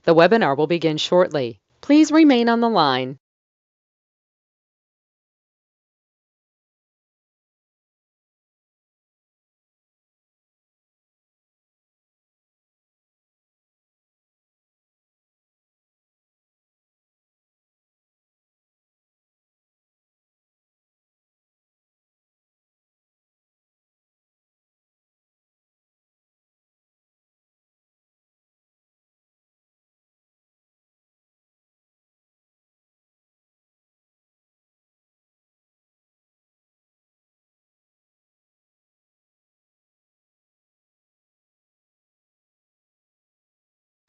The webinar will begin shortly. Please remain on the line.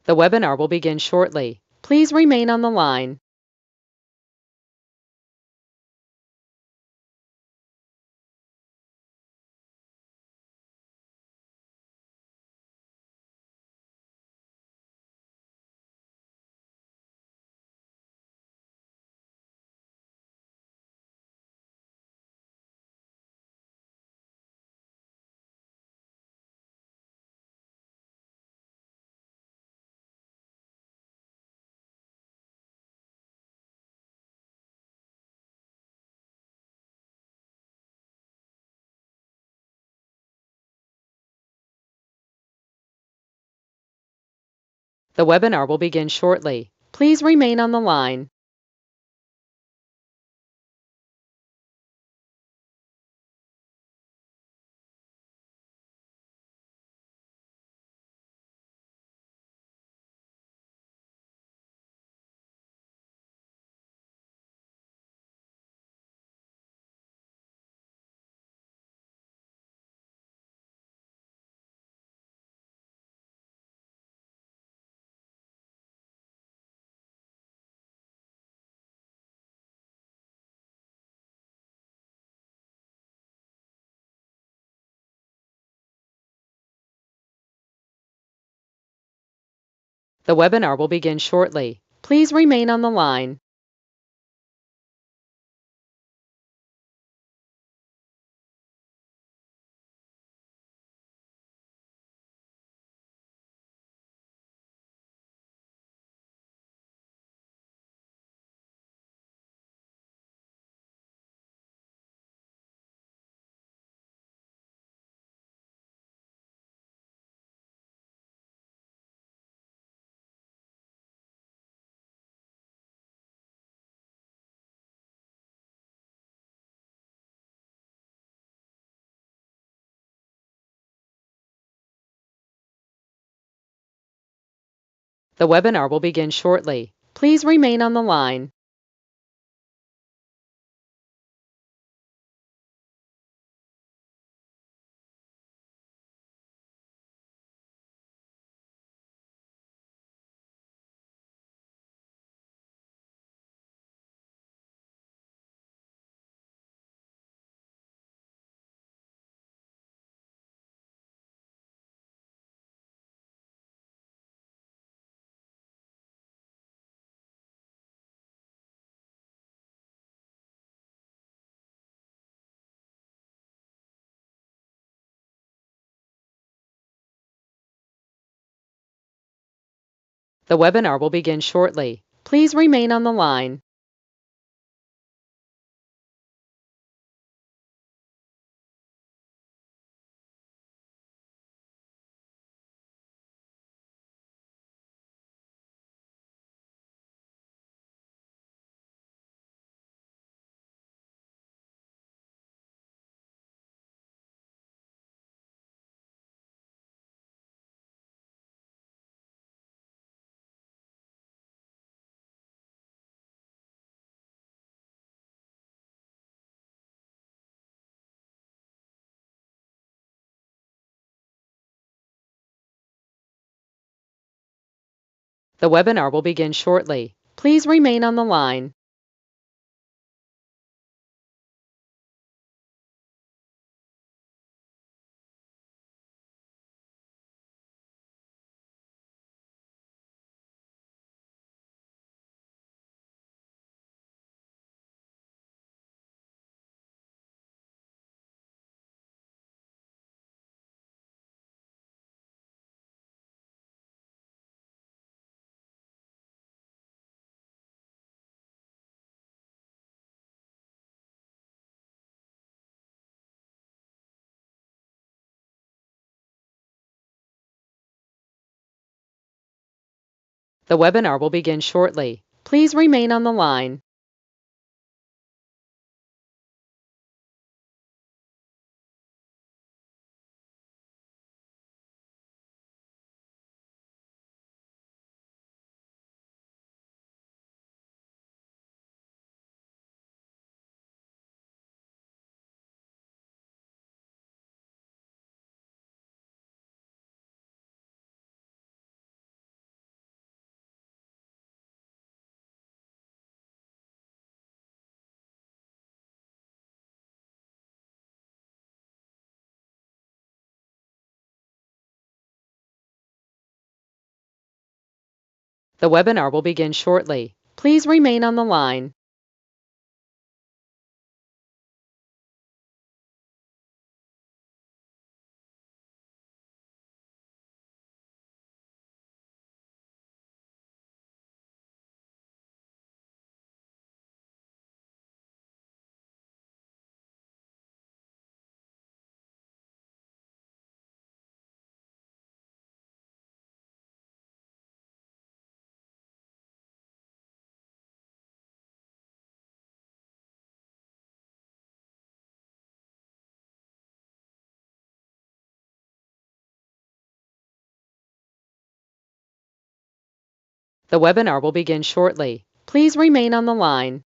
The webinar will begin shortly. Please remain on the line. The webinar will begin shortly. Please remain on the line. The webinar will begin shortly. Please remain on the line. The webinar will begin shortly. Please remain on the line. The webinar will begin shortly. Please remain on the line. The webinar will begin shortly. Please remain on the line. The webinar will begin shortly. Please remain on the line. The webinar will begin shortly. Please remain on the line. The webinar will begin shortly. Please remain on the line.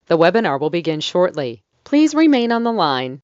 The webinar will begin shortly. Please remain on the line.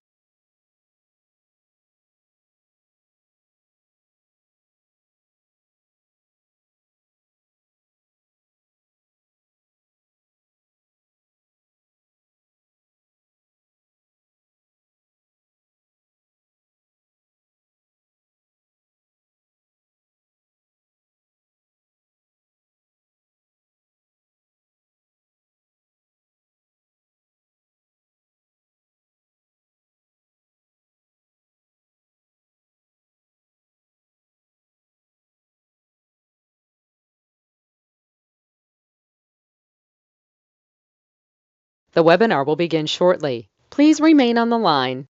The webinar will begin shortly. Please remain on the line.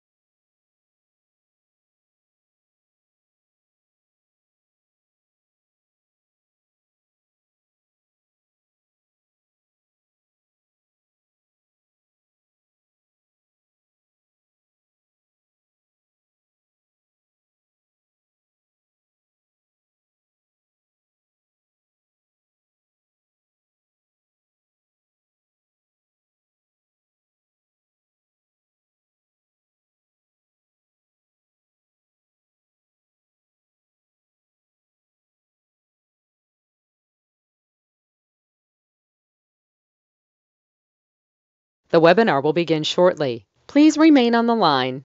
The webinar will begin shortly. Please remain on the line.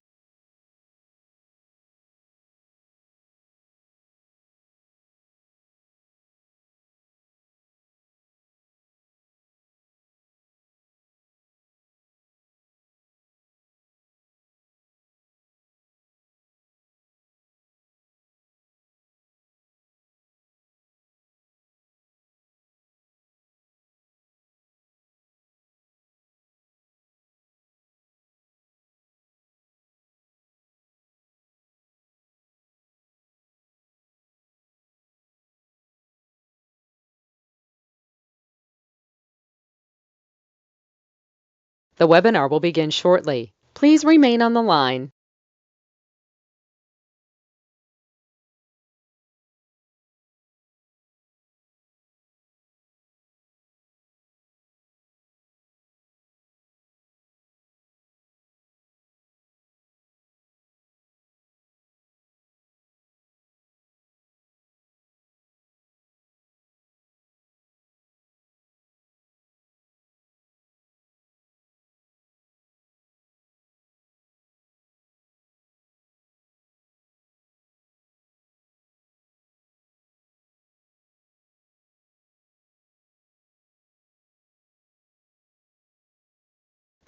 The webinar will begin shortly. Please remain on the line.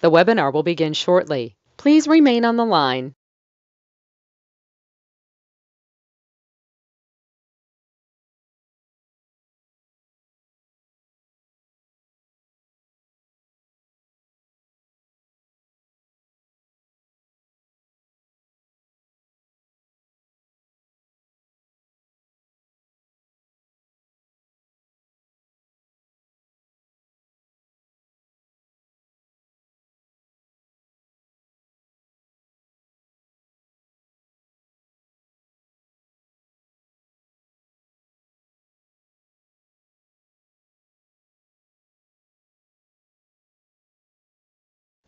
The webinar will begin shortly. Please remain on the line.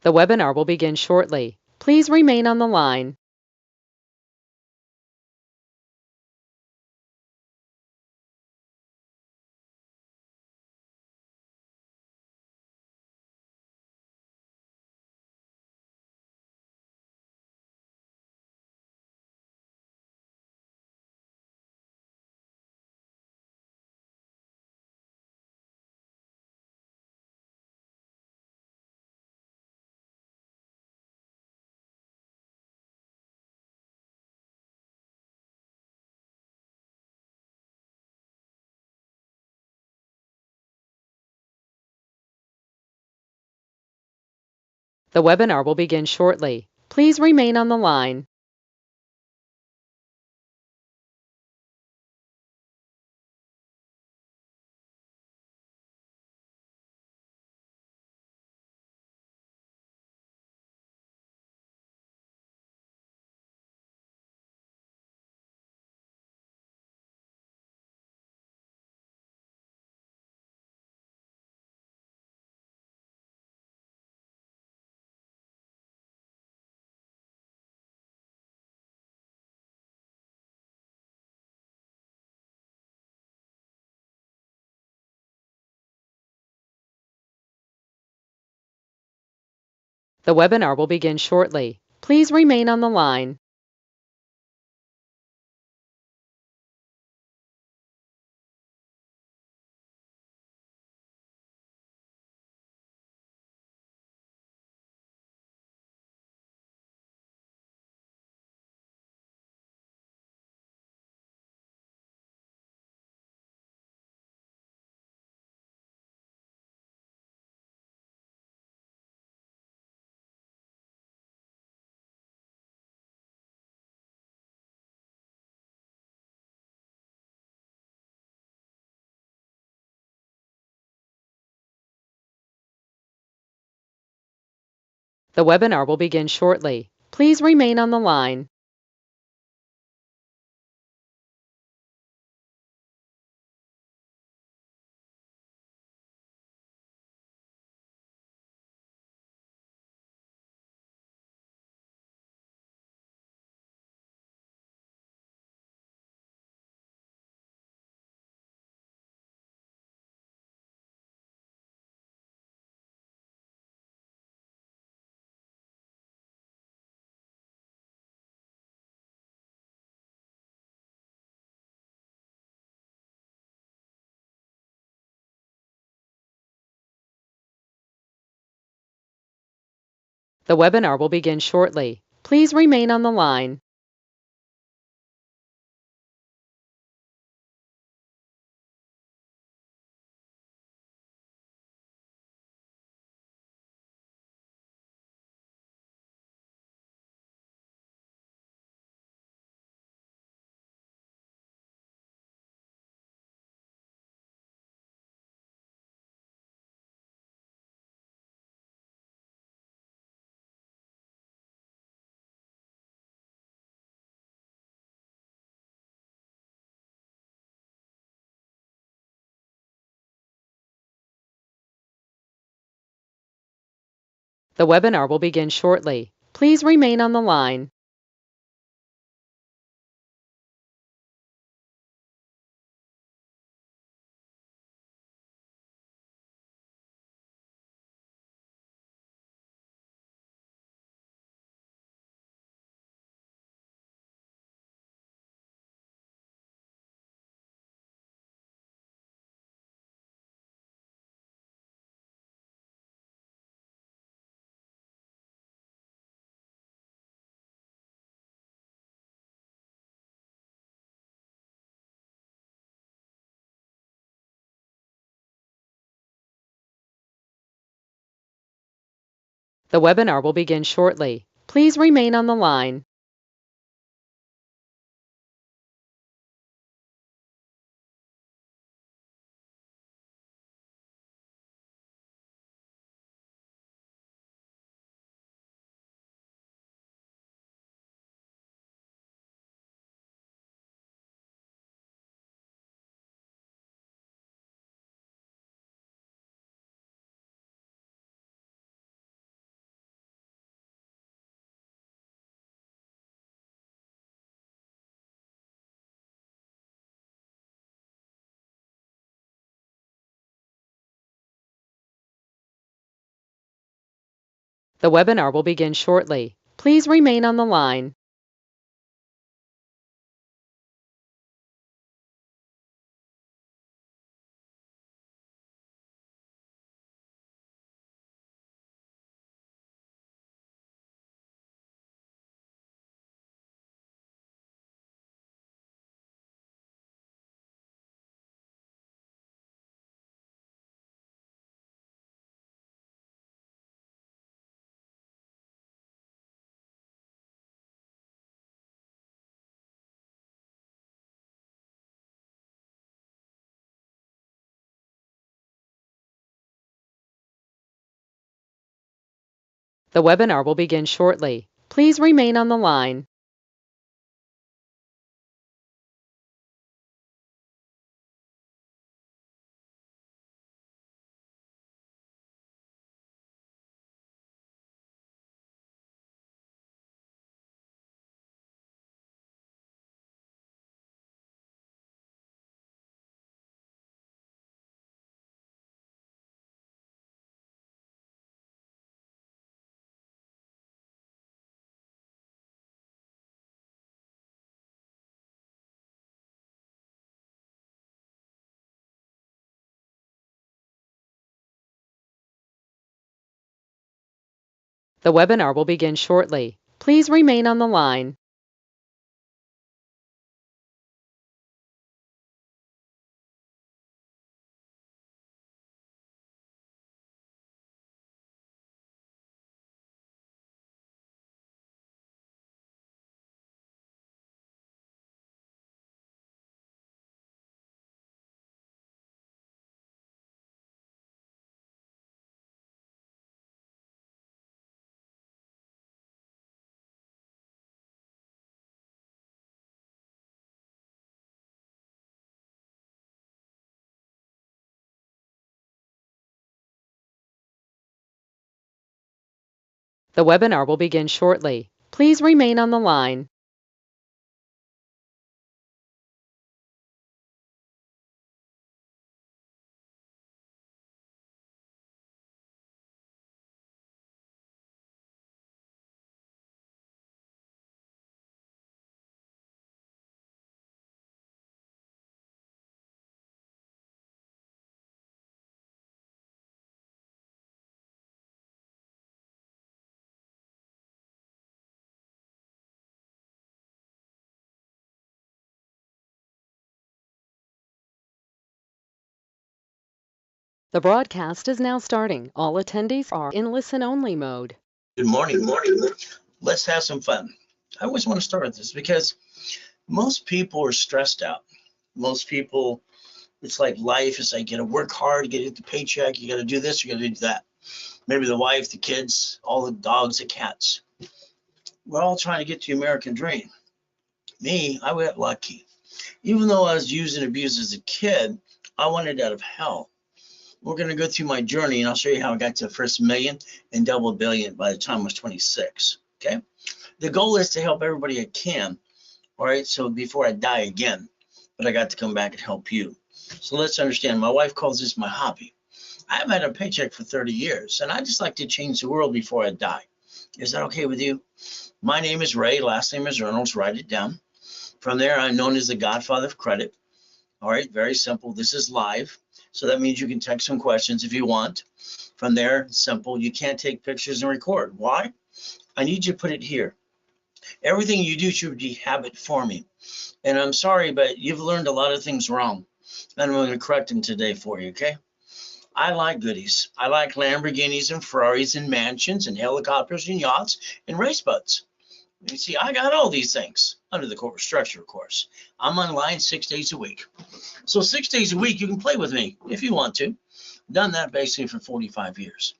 The webinar will begin shortly. Please remain on the line. The webinar will begin shortly. Please remain on the line. The webinar will begin shortly. Please remain on the line. The webinar will begin shortly. Please remain on the line. The webinar will begin shortly. Please remain on the line. The webinar will begin shortly. Please remain on the line. The webinar will begin shortly. Please remain on the line. The webinar will begin shortly. Please remain on the line. The webinar will begin shortly. Please remain on the line. The webinar will begin shortly. Please remain on the line. The webinar will begin shortly. Please remain on the line. The broadcast is now starting. All attendees are in listen-only mode. Good morning. Good morning. Let's have some fun. I always want to start with this because most people are stressed out. Most people, it's like life is like you got to work hard, you got to get the paycheck, you got to do this, you got to do that. Maybe the wife, the kids, all the dogs, the cats. We're all trying to get to the American dream. Me, I got lucky. Even though I was used and abused as a kid, I wanted out of hell. We're going to go through my journey and I'll show you how I got to the first million and double a billion by the time I was 26. Okay. The goal is to help everybody I can. All right. So before I die again, but I got to come back and help you. So let's understand. My wife calls this my hobby. I haven't had a paycheck for 30 years, and I just like to change the world before I die. Is that okay with you? My name is Ray. Last name is Reynolds. Write it down. From there, I'm known as the Godfather of Credit. All right. Very simple. This is live. So that means you can text some questions if you want. From there, simple. You can't take pictures and record. Why? I need you to put it here. Everything you do should be habit forming. And I'm sorry, but you've learned a lot of things wrong. And I'm going to correct them today for you, okay? I like goodies. I like Lamborghinis and Ferraris and mansions and helicopters and yachts and race boats. You see, I got all these things under the corporate structure, of course. I'm online 6 days a week. So 6 days a week, you can play with me if you want to. Done that basically for 45 years.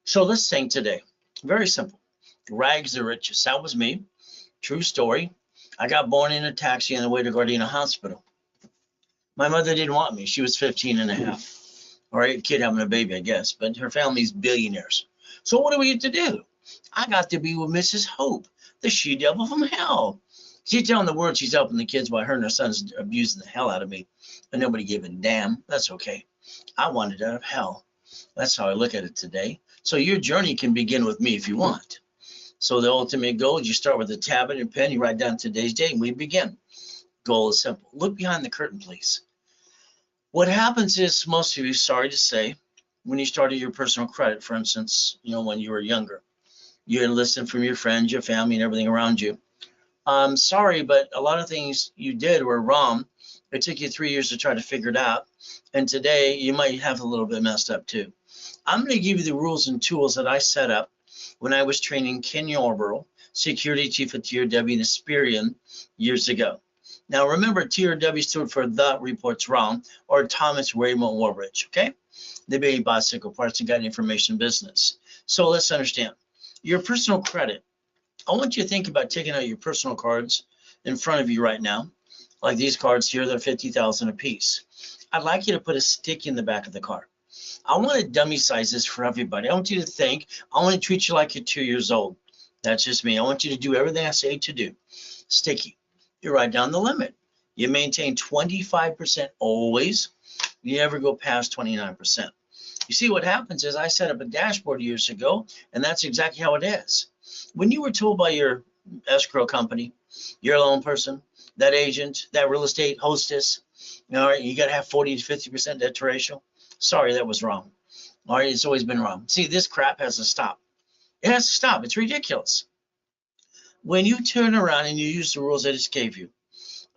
So let's think today. Very simple. Rags to riches. That was me. True story. I got born in a taxi on the way to Gardena Hospital. My mother didn't want me. She was 15 and a half. All right, kid having a baby, I guess. But her family's billionaires. So what do we get to do? I got to be with Mrs. Hope, the she-devil from hell. She's telling the world she's helping the kids while her and her son's abusing the hell out of me. And nobody gave a damn. That's okay. I wanted out of hell. That's how I look at it today. So your journey can begin with me if you want. So the ultimate goal is you start with a tablet and pen, you write down today's date, and we begin. Goal is simple. Look behind the curtain, please. What happens is most of you, sorry to say, when you started your personal credit, for instance, when you were younger, you enlisted from your friends, your family, and everything around you. I'm sorry, but a lot of things you did were wrong. It took you 3 years to try to figure it out. And today you might have a little bit messed up too. I'm going to give you the rules and tools that I set up when I was training Ken Yarborough, security chief at TRW and Asperian years ago. Now remember, TRW stood for The Report's Wrong, or Thomas Raymond Woolridge, okay? They made bicycle parts and got information business. So let's understand. Your personal credit. I want you to think about taking out your personal cards in front of you right now. Like these cards here, they're 50,000 a piece. I'd like you to put a stick in the back of the card. I want to dummy size this for everybody. I want you to think, I want to treat you like you're 2 years old. That's just me. I want you to do everything I say to do. Sticky. You write down the limit. You maintain 25% always. You never go past 29%. You see, what happens is I set up a dashboard years ago, and that's exactly how it is. When you were told by your escrow company, your loan person, that agent, that real estate hostess, all right, you got to have 40 to 50% debt to ratio. Sorry, that was wrong. All right, it's always been wrong. See, this crap has to stop. It has to stop. It's ridiculous. When you turn around and you use the rules I just gave you,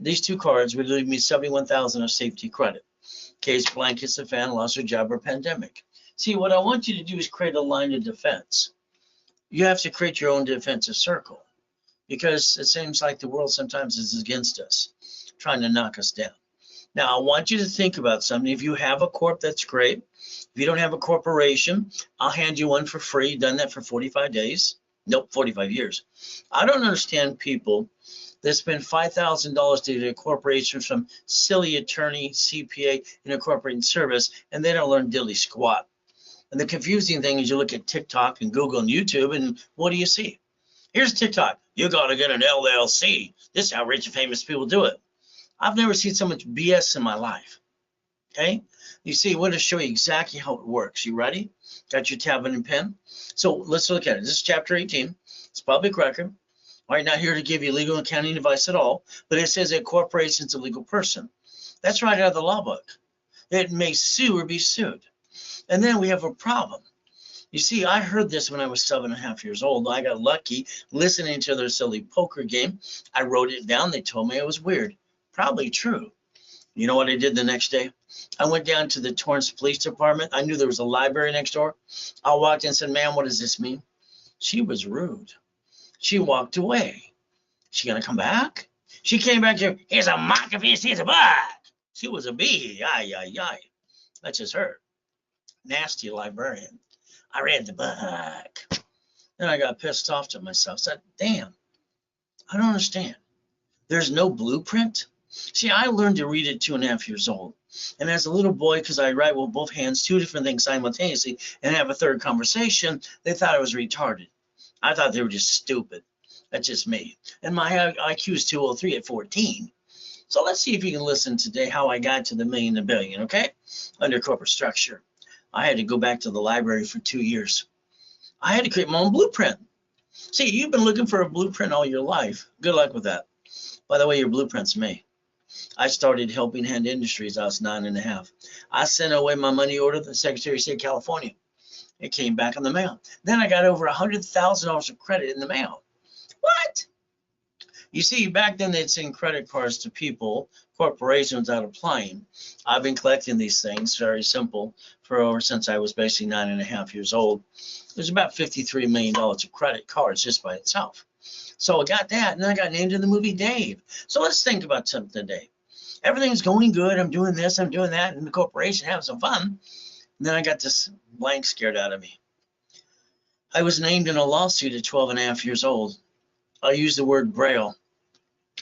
these two cards would leave me 71,000 of safety credit. Case blank, it's a fan, loss of job, or pandemic. See, what I want you to do is create a line of defense. You have to create your own defensive circle because it seems like the world sometimes is against us, trying to knock us down. Now, I want you to think about something. If you have a corp, that's great. If you don't have a corporation, I'll hand you one for free. Done that for 45 days. Nope, 45 years. I don't understand people that spend $5,000 to get a corporation from silly attorney, CPA, and incorporating service, and they don't learn dilly squat. And the confusing thing is you look at TikTok and Google and YouTube, and what do you see? Here's TikTok. You got to get an LLC. This is how rich and famous people do it. I've never seen so much BS in my life. Okay? You see, I want to show you exactly how it works. You ready? Got your tablet and pen? So let's look at it. This is chapter 18. It's public record. All right, not here to give you legal and accounting advice at all, but it says a corporation is a legal person. That's right out of the law book. It may sue or be sued. And then we have a problem. You see, I heard this when I was 7.5 years old. I got lucky listening to their silly poker game. I wrote it down. They told me it was weird. Probably true. You know what I did the next day? I went down to the Torrance Police Department. I knew there was a library next door. I walked in and said, "Ma'am, what does this mean?" She was rude. She walked away. She gonna come back? She came back to, "Here's a mock if he sees a bug." She was a bee. Ay, ay, ay. That's just her. Nasty librarian. I read the book. Then I got pissed off to myself. Said, damn, I don't understand. There's no blueprint. See, I learned to read at 2.5 years old. And as a little boy, because I write with both hands, two different things simultaneously, and have a third conversation, they thought I was retarded. I thought they were just stupid. That's just me. And my IQ is 203 at 14. So let's see if you can listen today how I got to the million and billion, okay? Under corporate structure. I had to go back to the library for 2 years. I had to create my own blueprint. See, you've been looking for a blueprint all your life. Good luck with that. By the way, your blueprint's me. I started Helping Hand Industries. I was 9.5. I sent away my money order to the Secretary of State of California. It came back in the mail. Then I got over $100,000 of credit in the mail. What? You see, back then they'd send credit cards to people, corporations without applying. I've been collecting these things, very simple, for over since I was basically 9.5 years old. There's about $53 million of credit cards just by itself. So I got that, and then I got named in the movie Dave. So let's think about something today. Everything's going good. I'm doing this, I'm doing that, and the corporation having some fun. And then I got this blank scared out of me. I was named in a lawsuit at 12.5 years old. I used the word Braille.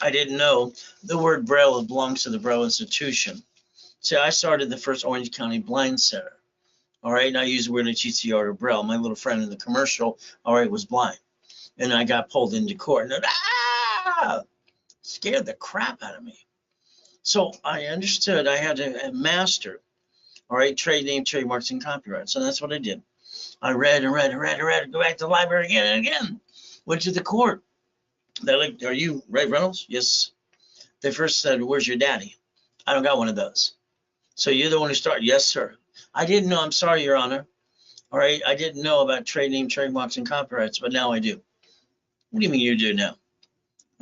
I didn't know the word Braille belongs to the Braille Institution. See, I started the first Orange County Blind Center. All right, and I used the word HCR or Braille. My little friend in the commercial, all right, was blind. And I got pulled into court. And scared the crap out of me. So I understood I had to master, all right, trade name, trademarks, and copyright. So that's what I did. I read and read and read and read, go back to the library again and again. Went to the court. They're like, are you Ray Reynolds? Yes. They first said, where's your daddy? I don't got one of those. So you're the one who started? Yes, sir. I didn't know. I'm sorry, Your Honor. All right. I didn't know about trade name, trademarks, and copyrights, but now I do. What do you mean you do now?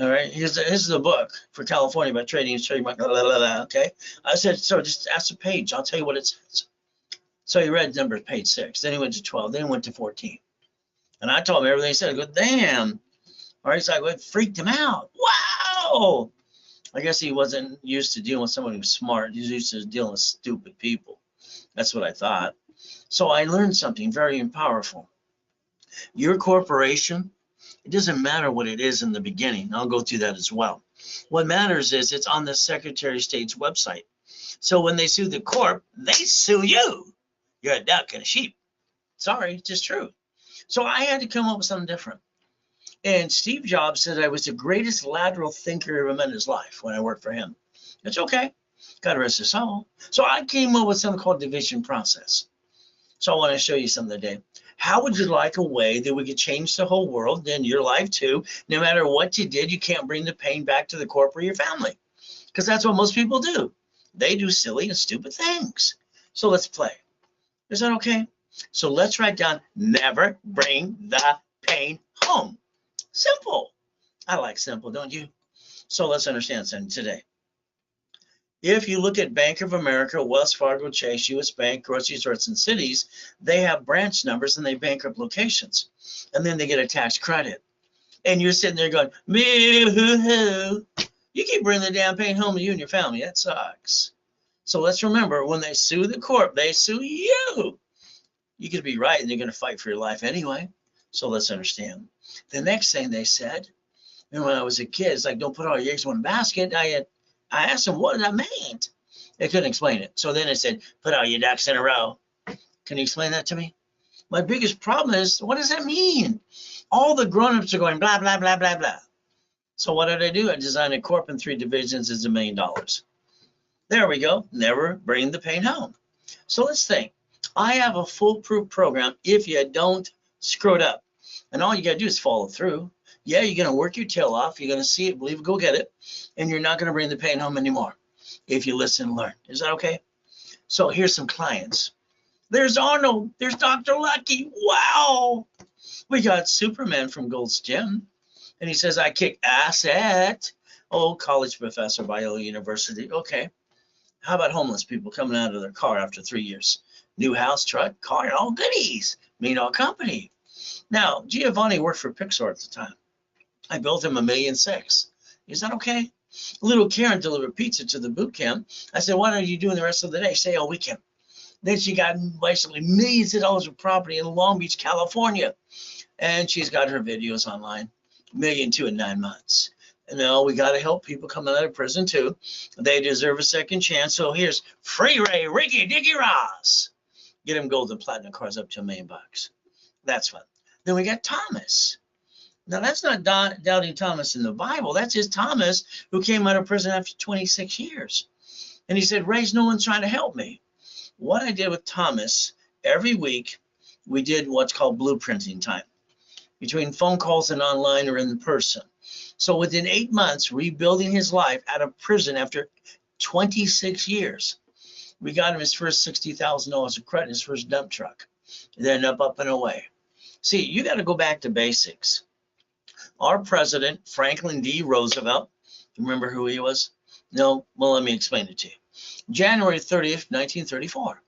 All right. Here's the book for California about trade names, trademarks, blah, blah, blah, blah, okay. I said, so just ask the page. I'll tell you what it says. So he read number page 6. Then he went to 12. Then he went to 14. And I told him everything he said. I go, damn. All right, so I freaked him out. Wow! I guess he wasn't used to dealing with someone who's smart. He's used to dealing with stupid people. That's what I thought. So I learned something very powerful. Your corporation, it doesn't matter what it is in the beginning. I'll go through that as well. What matters is it's on the Secretary of State's website. So when they sue the corp, they sue you. You're a duck and a sheep. Sorry, it's just true. So I had to come up with something different. And Steve Jobs said I was the greatest lateral thinker he ever met in his life when I worked for him. It's okay. God rest his soul. So I came up with something called division process. So I want to show you something today. How would you like a way that we could change the whole world and your life too? No matter what you did, you can't bring the pain back to the corp or your family. Because that's what most people do. They do silly and stupid things. So let's play. Is that okay? So let's write down, never bring the pain home. Simple. I like simple, don't you? So let's understand something today. If you look at Bank of America, Wells Fargo, Chase, U.S. Bank, grocery stores, and cities, they have branch numbers and they bankrupt locations. And then they get a tax credit. And you're sitting there going, moo-hoo-hoo. You keep bringing the damn pain home to you and your family. That sucks. So let's remember, when they sue the corp, they sue you. You could be right, and they're going to fight for your life anyway. So let's understand. The next thing they said, and when I was a kid, it's like, don't put all your eggs in one basket. I asked them what that meant. They couldn't explain it. So then I said, put all your ducks in a row. Can you explain that to me? My biggest problem is, what does that mean? All the grown-ups are going blah, blah, blah, blah, blah. So what did I do? I designed a corp in 3 divisions as $1 million. There we go. Never bring the pain home. So let's think. I have a foolproof program if you don't screw it up. And all you got to do is follow through. Yeah, you're going to work your tail off. You're going to see it, believe it, go get it. And you're not going to bring the pain home anymore if you listen and learn. Is that okay? So here's some clients. There's Arnold. There's Dr. Lucky. Wow. We got Superman from Gold's Gym. And he says, I kick ass at, college professor, Biola University. Okay. How about homeless people coming out of their car after 3 years? New house, truck, car, and all goodies. Mean all company. Now, Giovanni worked for Pixar at the time. I built him $1.6 million. Is that okay? Little Karen delivered pizza to the boot camp. I said, what are you doing the rest of the day? Stay all weekend. Then she got basically millions of dollars of property in Long Beach, California. And she's got her videos online. $1.2 million in 9 months. And now we got to help people coming out of prison too. They deserve a second chance. So here's Free Ray, Ricky, Dicky Ross. Get him gold and platinum cars up to $1 million. That's fun. Then we got Thomas. Now that's not doubting Thomas in the Bible. That's just Thomas who came out of prison after 26 years. And he said, Ray's no one's trying to help me. What I did with Thomas, every week we did what's called blueprinting time. Between phone calls and online or in person. So within 8 months, rebuilding his life out of prison after 26 years, we got him his first $60,000 of credit, his first dump truck, then up and away. See, you got to go back to basics. Our president, Franklin D. Roosevelt, remember who he was? No? Well, let me explain it to you. January 30th, 1934.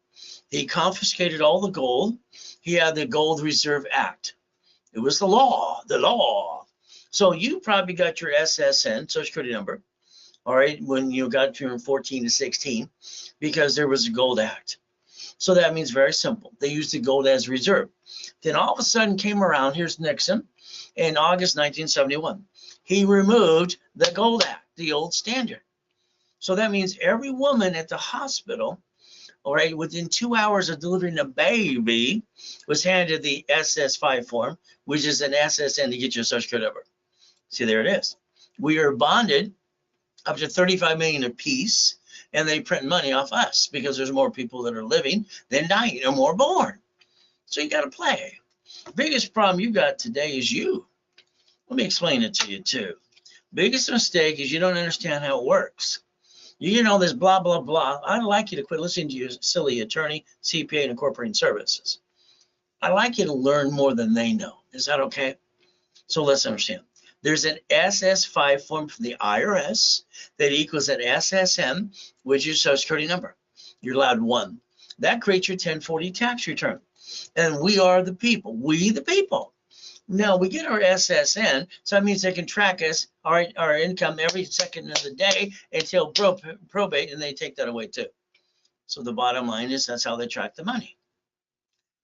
He confiscated all the gold. He had the Gold Reserve Act. It was the law, the law. So you probably got your SSN, Social Security number, all right, when you got from 14 to 16, because there was a Gold Act. So that means very simple. They used the gold as reserve. Then all of a sudden came around, here's Nixon, in August 1971. He removed the Gold Act, the old standard. So that means every woman at the hospital, all right, within 2 hours of delivering a baby, was handed the SS5 form, which is an SSN to get your Social Security number. See, there it is. We are bonded up to 35 million apiece, and they print money off us because there's more people that are living than dying or more born. So you got to play. Biggest problem you got today is you. Let me explain it to you too. Biggest mistake is you don't understand how it works. You know this blah, blah, blah. I'd like you to quit listening to your silly attorney, CPA, and incorporating services. I'd like you to learn more than they know. Is that okay? So let's understand. There's an SS5 form from the IRS that equals an SSN, which is Social Security number. You're allowed one. That creates your 1040 tax return. And we are the people. We the people. Now we get our SSN, so that means they can track us, our income every second of the day until probate, and they take that away too. So the bottom line is that's how they track the money.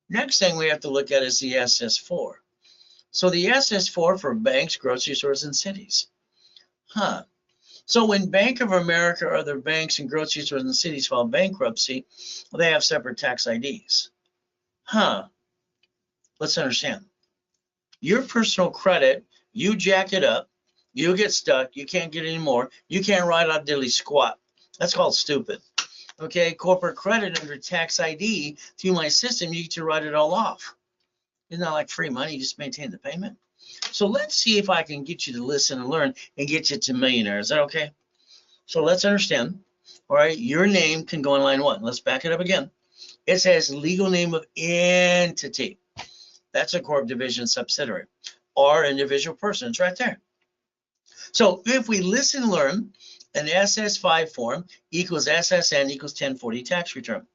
Next thing we have to look at is the SS4. So the SS4 for banks, grocery stores, and cities. So when Bank of America or other banks and grocery stores and cities file bankruptcy, well, they have separate tax IDs. Let's understand. Your personal credit, you jack it up, you get stuck, you can't get any more, you can't write out diddly squat. That's called stupid. Okay, corporate credit under tax ID through my system, you get to write it all off. It's not like free money, you just maintain the payment. So let's see if I can get you to listen and learn and get you to millionaire. Is that okay? So let's understand. All right, your name can go in line one. Let's back it up again. It says legal name of entity. That's a corp division subsidiary or individual person. It's right there. So if we listen and learn, an SS5 form equals SSN equals 1040 tax return.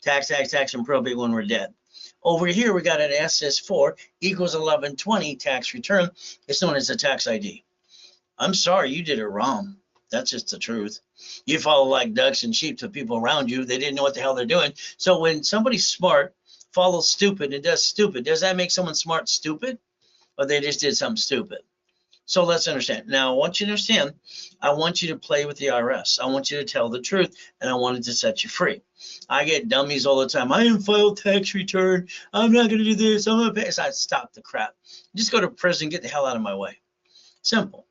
Tax, and probate when we're dead. Over here, we got an SS4 equals 1120 tax return. It's known as a tax ID. I'm sorry, you did it wrong. That's just the truth. You follow like ducks and sheep to people around you. They didn't know what the hell they're doing. So when somebody's smart follows stupid and does stupid, does that make someone smart stupid? Or they just did something stupid? So let's understand. Now, I want you to understand, I want you to play with the IRS. I want you to tell the truth, and I wanted to set you free. I get dummies all the time. I didn't file tax return. I'm not going to do this. I'm going to pay. So I stop the crap. Just go to prison. Get the hell out of my way. Simple.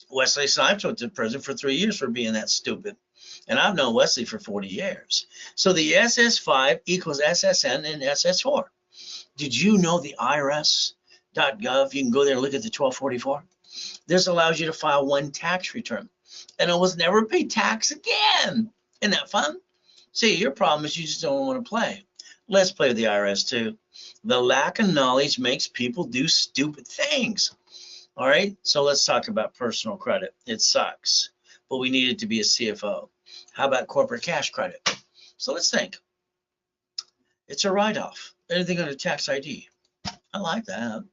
Wesley Snipes went to prison for 3 years for being that stupid. And I've known Wesley for 40 years. So the SS5 equals SSN and SS4. Did you know the IRS.gov, you can go there and look at the 1244? This allows you to file one tax return. And it was never pay tax again. Isn't that fun? See, your problem is you just don't want to play. Let's play with the IRS too. The lack of knowledge makes people do stupid things. All right, so let's talk about personal credit. It sucks, but we need it to be a CFO. How about corporate cash credit? So let's think. It's a write-off. Anything under tax ID. I like that.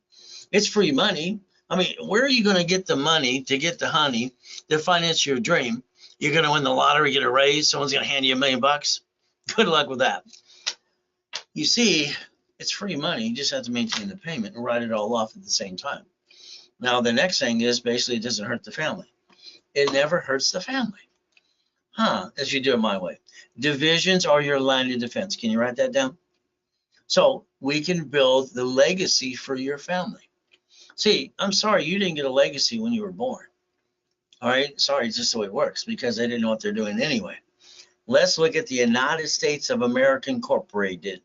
It's free money. I mean, where are you going to get the money to get the honey to finance your dream? You're going to win the lottery, get a raise, someone's going to hand you $1 million bucks. Good luck with that. You see, it's free money. You just have to maintain the payment and write it all off at the same time. Now, the next thing is basically it doesn't hurt the family. It never hurts the family. As you do it my way. Divisions are your line of defense. Can you write that down? So we can build the legacy for your family. See, I'm sorry you didn't get a legacy when you were born. All right, sorry, it's just the way it works because they didn't know what they're doing anyway. Let's look at the United States of America Incorporated.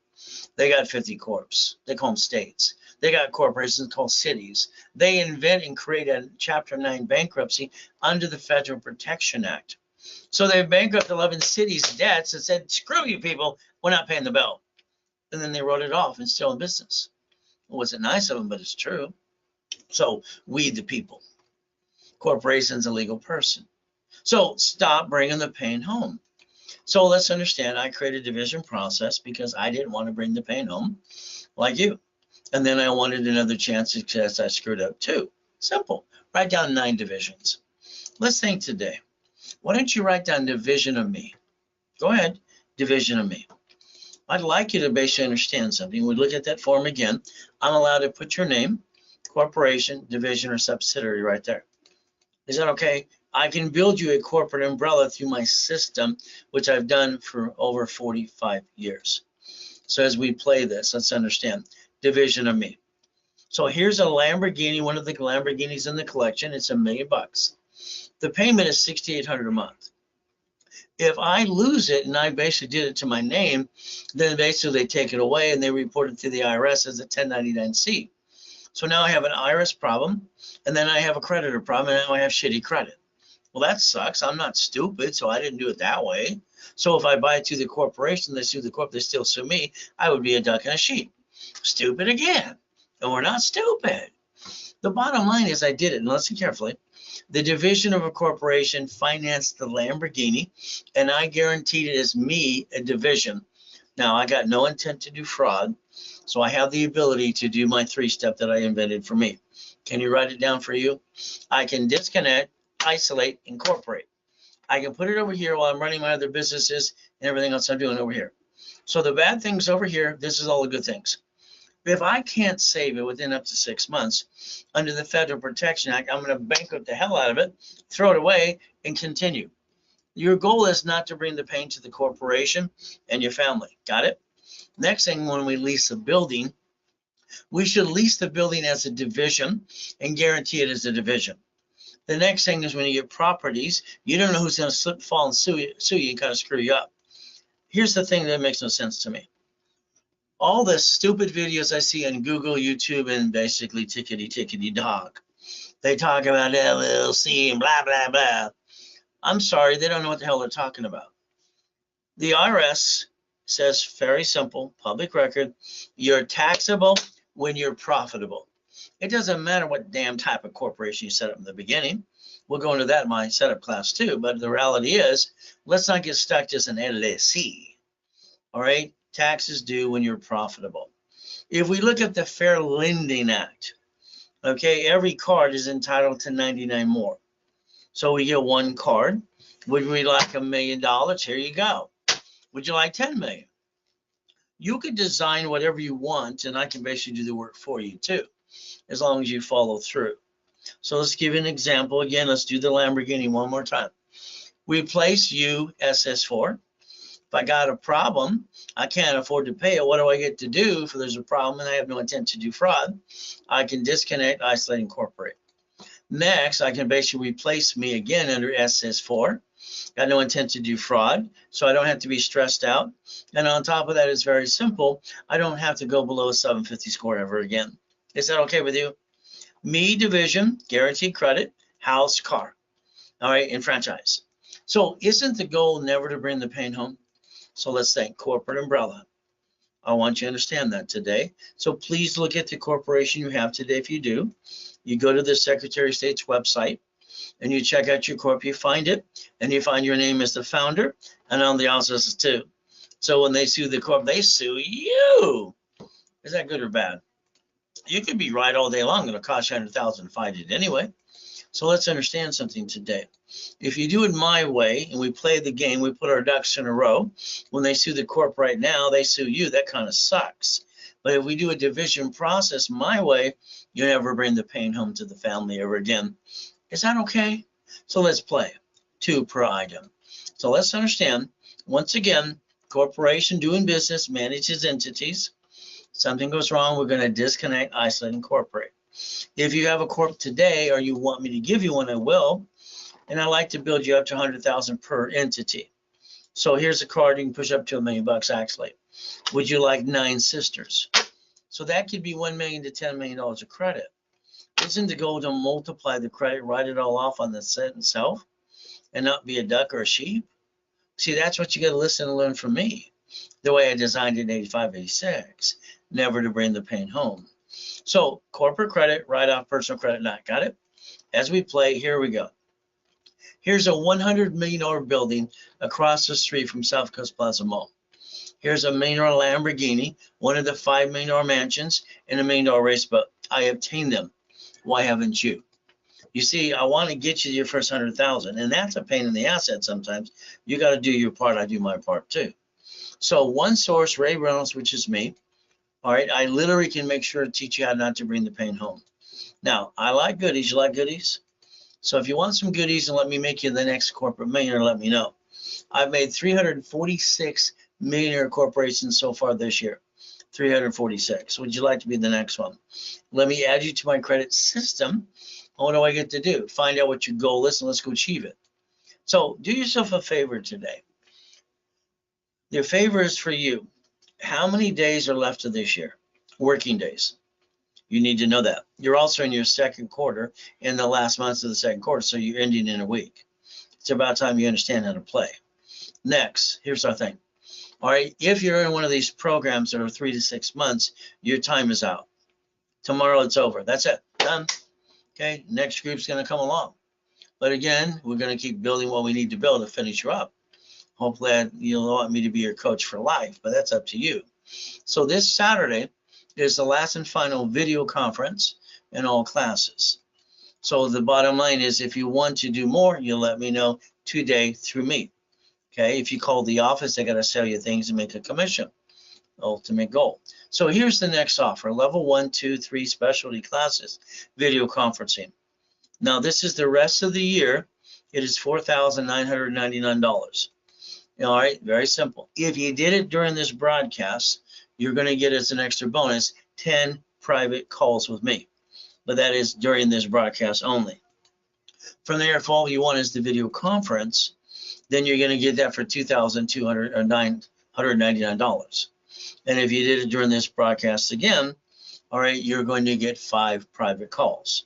They got 50 corps. They call them states. They got corporations called cities. They invent and create a Chapter 9 bankruptcy under the Federal Protection Act. So they bankrupted 11 cities' debts and said, screw you people, we're not paying the bill. And then they wrote it off and still in business. It wasn't nice of them, but it's true. So we, the people, corporation's a legal person. So stop bringing the pain home. So let's understand, I created a division process because I didn't want to bring the pain home like you. And then I wanted another chance because I screwed up too. Simple. Write down 9 divisions. Let's think today. Why don't you write down division of me? Go ahead, division of me. I'd like you to basically understand something. We look at that form again. I'm allowed to put your name, corporation, division, or subsidiary right there. Is that okay? I can build you a corporate umbrella through my system, which I've done for over 45 years. So as we play this, let's understand division of me. So here's a Lamborghini, one of the Lamborghinis in the collection. It's $1 million. The payment is $6,800 a month. If I lose it and I basically did it to my name, then basically they take it away and they report it to the IRS as a 1099-C. So now I have an IRS problem, and then I have a creditor problem, and now I have shitty credit. Well, that sucks. I'm not stupid, so I didn't do it that way. So if I buy it to the corporation, they sue the corp, they still sue me, I would be a duck and a sheep. Stupid again. And we're not stupid. The bottom line is I did it, and listen carefully. The division of a corporation financed the Lamborghini, and I guaranteed it as me a division. Now, I got no intent to do fraud, so I have the ability to do my 3-step that I invented for me. Can you write it down for you? I can disconnect, isolate, incorporate. I can put it over here while I'm running my other businesses and everything else I'm doing over here. So the bad things over here, this is all the good things. If I can't save it within up to 6 months, under the Federal Protection Act, I'm going to bankrupt the hell out of it, throw it away, and continue. Your goal is not to bring the pain to the corporation and your family. Got it? Next thing, when we lease a building, we should lease the building as a division and guarantee it as a division. The next thing is when you get properties, you don't know who's going to slip, fall, and sue you and kind of screw you up. Here's the thing that makes no sense to me. All the stupid videos I see on Google, YouTube, and basically tickety dog. They talk about LLC and blah, blah, blah. I'm sorry, they don't know what the hell they're talking about. The IRS says very simple, public record, you're taxable when you're profitable. It doesn't matter what damn type of corporation you set up in the beginning. We'll go into that in my setup class too, but the reality is, let's not get stuck just in LLC. All right? Taxes due when you're profitable. If we look at the Fair Lending Act, okay, every card is entitled to 99 more. So we get one card. Would we like $1 million? Here you go. Would you like 10 million? You could design whatever you want, and I can basically do the work for you too, as long as you follow through. So let's give you an example. Again, let's do the Lamborghini one more time. We place you SS4. If I got a problem, I can't afford to pay it. What do I get to do if there's a problem and I have no intent to do fraud? I can disconnect, isolate, incorporate. Next, I can basically replace me again under SS4. Got no intent to do fraud, so I don't have to be stressed out. And on top of that, it's very simple. I don't have to go below a 750 score ever again. Is that okay with you? Me, division, guaranteed credit, house, car. All right, and franchise. So isn't the goal never to bring the pain home? So let's think corporate umbrella. I want you to understand that today. So please look at the corporation you have today. If you do, you go to the Secretary of State's website and you check out your corp, you find it, and you find your name as the founder and on the officers too. So when they sue the corp, they sue you. Is that good or bad? You could be right all day long. It'll cost you $100,000 to fight it anyway. So let's understand something today. If you do it my way and we play the game, we put our ducks in a row. When they sue the corp right now, they sue you. That kind of sucks. But if we do a division process my way, you never bring the pain home to the family ever again. Is that okay? So let's play 2 per item. So let's understand, once again, corporation doing business manages entities. Something goes wrong, we're going to disconnect, isolate, incorporate. If you have a corp today or you want me to give you one, I will. And I like to build you up to 100,000 per entity. So here's a card you can push up to $1 million actually. Would you like 9 sisters? So that could be $1 million to $10 million of credit. Isn't the goal to multiply the credit, write it all off on the set itself, and not be a duck or a sheep? See, that's what you got to listen and learn from me. The way I designed it in 85, 86, never to bring the pain home. So corporate credit, write off personal credit not. Got it? As we play, here we go. Here's a $100 million building across the street from South Coast Plaza Mall. Here's a $1 million Lamborghini, one of the $5 million mansions, and a $1 million race boat. I obtained them. Why haven't you? You see, I want to get you your first 100,000, and that's a pain in the ass sometimes. You got to do your part. I do my part too. So one source, Ray Reynolds, which is me. All right, I literally can make sure to teach you how not to bring the pain home. Now, I like goodies. You like goodies? So if you want some goodies and let me make you the next corporate millionaire, let me know. I've made 346 millionaire corporations so far this year. 346. Would you like to be the next one? Let me add you to my credit system. What do I get to do? Find out what your goal is and let's go achieve it. So do yourself a favor today. The favor is for you. How many days are left of this year? Working days. You need to know that. You're also in your second quarter, in the last months of the second quarter, so you're ending in a week. It's about time you understand how to play. Next, here's our thing. All right, if you're in one of these programs that are 3 to 6 months, your time is out. Tomorrow it's over. That's it. Done. Okay, next group's going to come along. But again, we're going to keep building what we need to build to finish you up. Hopefully you'll want me to be your coach for life, but that's up to you. So this Saturday is the last and final video conference in all classes. So the bottom line is, if you want to do more, you'll let me know today through me. Okay, if you call the office, they got to sell you things and make a commission. Ultimate goal. So here's the next offer: level 1, 2, 3 specialty classes, video conferencing. Now this is the rest of the year. It is $4,999. All right, very simple. If you did it during this broadcast, you're going to get as an extra bonus 10 private calls with me. But that is during this broadcast only. From there, if all you want is the video conference, then you're going to get that for $2,999. And if you did it during this broadcast again, all right, you're going to get 5 private calls.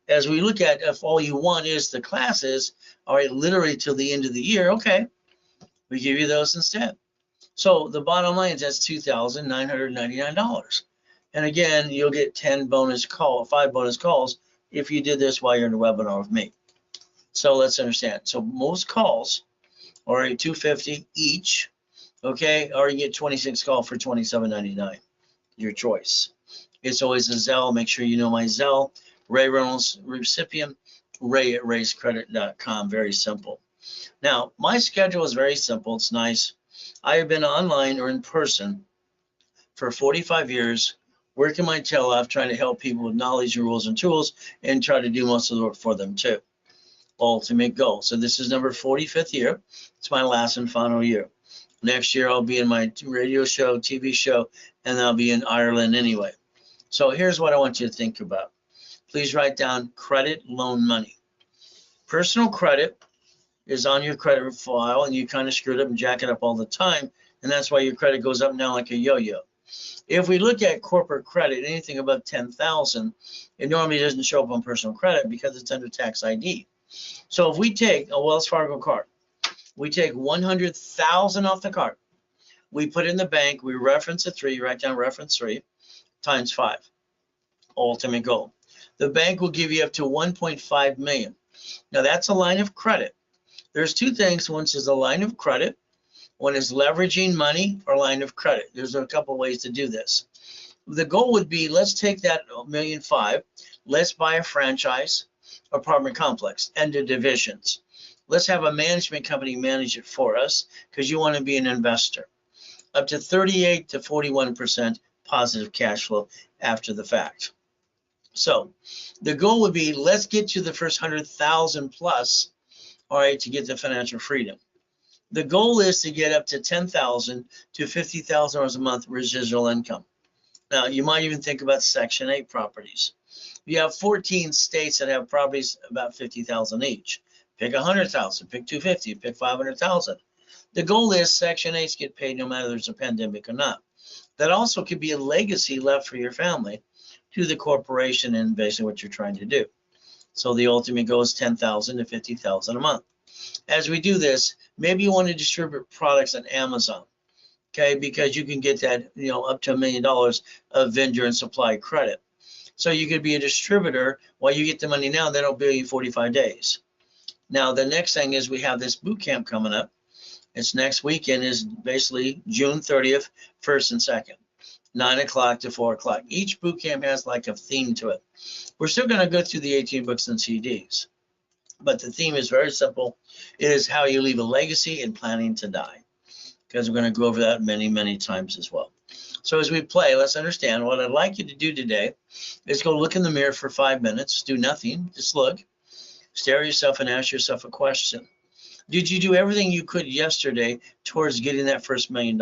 As we look at, if all you want is the classes, all right, literally till the end of the year, okay, we give you those instead. So the bottom line is that's $2,999. And again, you'll get 5 bonus calls if you did this while you're in a webinar with me. So let's understand. So most calls are $250 each, okay, or you get 26 calls for $27.99. Your choice. It's always a Zelle. Make sure you know my Zelle. Ray Reynolds recipient, ray@raisecredit.com. Very simple. Now, my schedule is very simple. It's nice. I have been online or in person for 45 years, working my tail off, trying to help people with knowledge, rules, and tools, and try to do most of the work for them too. Ultimate goal. So this is number 45th year. It's my last and final year. Next year, I'll be in my radio show, TV show, and I'll be in Ireland anyway. So here's what I want you to think about. Please write down credit, loan, money. Personal credit is on your credit file, and you kind of screw it up and jack it up all the time, and that's why your credit goes up and down like a yo-yo. If we look at corporate credit, anything above 10,000, it normally doesn't show up on personal credit because it's under tax ID. So if we take a Wells Fargo card, we take 100,000 off the card, we put it in the bank, we reference a 3, write down reference 3 times 5. Ultimate goal. The bank will give you up to 1.5 million. Now that's a line of credit. There's 2 things. One is a line of credit. One is leveraging money or line of credit. There's a couple ways to do this. The goal would be, let's take that $1.5 million, let's buy a franchise apartment complex and the divisions. Let's have a management company manage it for us because you want to be an investor. Up to 38 to 41% positive cash flow after the fact. So the goal would be, let's get you the first 100,000 plus, all right, to get the financial freedom. The goal is to get up to 10,000 to $50,000 a month residual income. Now, you might even think about Section 8 properties. You have 14 states that have properties about 50,000 each. Pick 100,000, pick 250, pick 500,000. The goal is Section 8s get paid no matter there's a pandemic or not. That also could be a legacy left for your family to the corporation and basically what you're trying to do. So the ultimate goal is 10,000 to 50,000 a month. As we do this, maybe you want to distribute products on Amazon. okay, because you can get that, up to $1 million of vendor and supply credit. So you could be a distributor while you get the money now, then it'll bill you 45 days. Now, the next thing is we have this boot camp coming up. It's next weekend, is basically June 30th, 1st and 2nd, 9 o'clock to 4 o'clock. Each boot camp has like a theme to it. We're still going to go through the 18 books and CDs, but the theme is very simple. It is how you leave a legacy and planning to die, because we're going to go over that many, many times as well. So as we play, let's understand what I'd like you to do today is go look in the mirror for 5 minutes, do nothing, just look, stare at yourself and ask yourself a question. Did you do everything you could yesterday towards getting that first $1 million?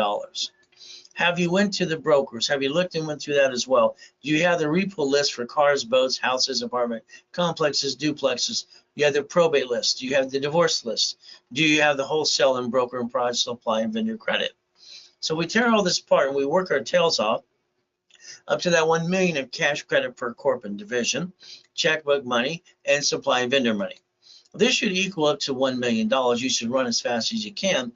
Have you went to the brokers? Have you looked and went through that as well? Do you have the repo list for cars, boats, houses, apartment complexes, duplexes? You have the probate list. Do you have the divorce list? Do you have the wholesale and broker and product supply and vendor credit? So we tear all this apart and we work our tails off up to that 1 million of cash credit per corporate division, checkbook money, and supply and vendor money. This should equal up to $1 million. You should run as fast as you can,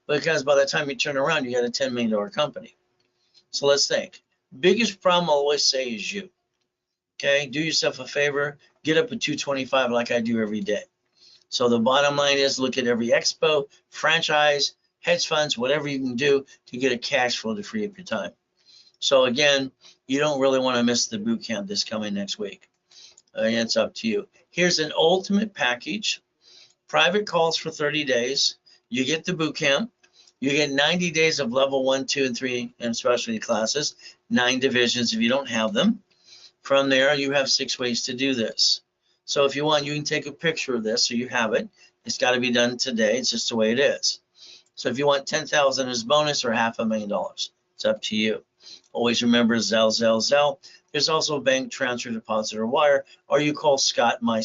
because by the time you turn around, you got a $10 million company. So let's think. Biggest problem I'll always say is you. Okay, do yourself a favor, get up at 225 like I do every day. So the bottom line is look at every expo, franchise, hedge funds, whatever you can do to get a cash flow to free up your time. So again, you don't really want to miss the boot camp this coming next week. It's up to you. Here's an ultimate package. Private calls for 30 days. You get the boot camp. You get 90 days of level 1, 2, and 3 and specialty classes, 9 divisions if you don't have them. From there, you have 6 ways to do this. So if you want, you can take a picture of this so you have it. It's got to be done today. It's just the way it is. So if you want 10,000 as bonus or $500,000, it's up to you. Always remember Zelle, Zelle, Zelle. There's also bank transfer, deposit, or wire, or you call Scott, my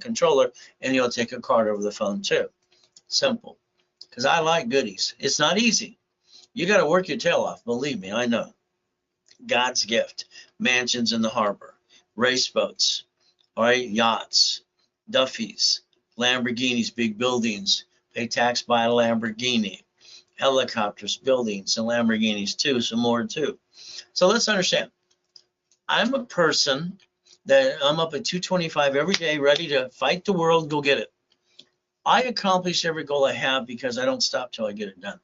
controller, and he'll take a card over the phone too. Simple, because I like goodies. It's not easy. You got to work your tail off. Believe me, I know. God's gift, mansions in the harbor, race boats, all right, yachts, Duffys, Lamborghinis, big buildings, pay tax by a Lamborghini, helicopters, buildings, and Lamborghinis too, some more too. So let's understand. I'm a person that I'm up at 225 every day, ready to fight the world, go get it. I accomplish every goal I have because I don't stop till I get it done.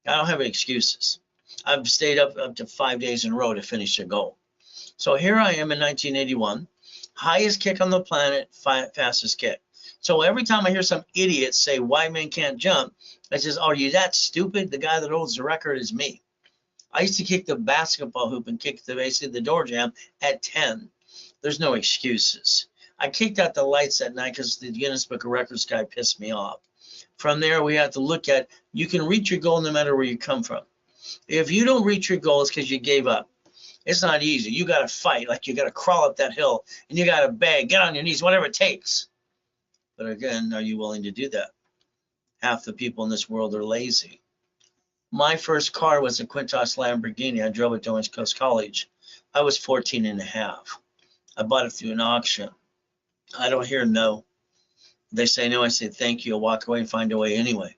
I don't have any excuses. I've stayed up to 5 days in a row to finish a goal. So here I am in 1981, highest kick on the planet, fastest kick. So every time I hear some idiot say white men can't jump, I says, are you that stupid? The guy that holds the record is me. I used to kick the basketball hoop and kick basically the door jam at 10. There's no excuses. I kicked out the lights that night because the Guinness Book of Records guy pissed me off. From there, we have to look at, you can reach your goal no matter where you come from. If you don't reach your goal, it's because you gave up. It's not easy. You got to fight, like you got to crawl up that hill, and you got to beg, get on your knees, whatever it takes. But again, are you willing to do that? Half the people in this world are lazy. My first car was a Quintos Lamborghini. I drove it to Orange Coast College. I was 14 and a half. I bought it through an auction. I don't hear no. They say no, I say thank you. I walk away and find a way anyway.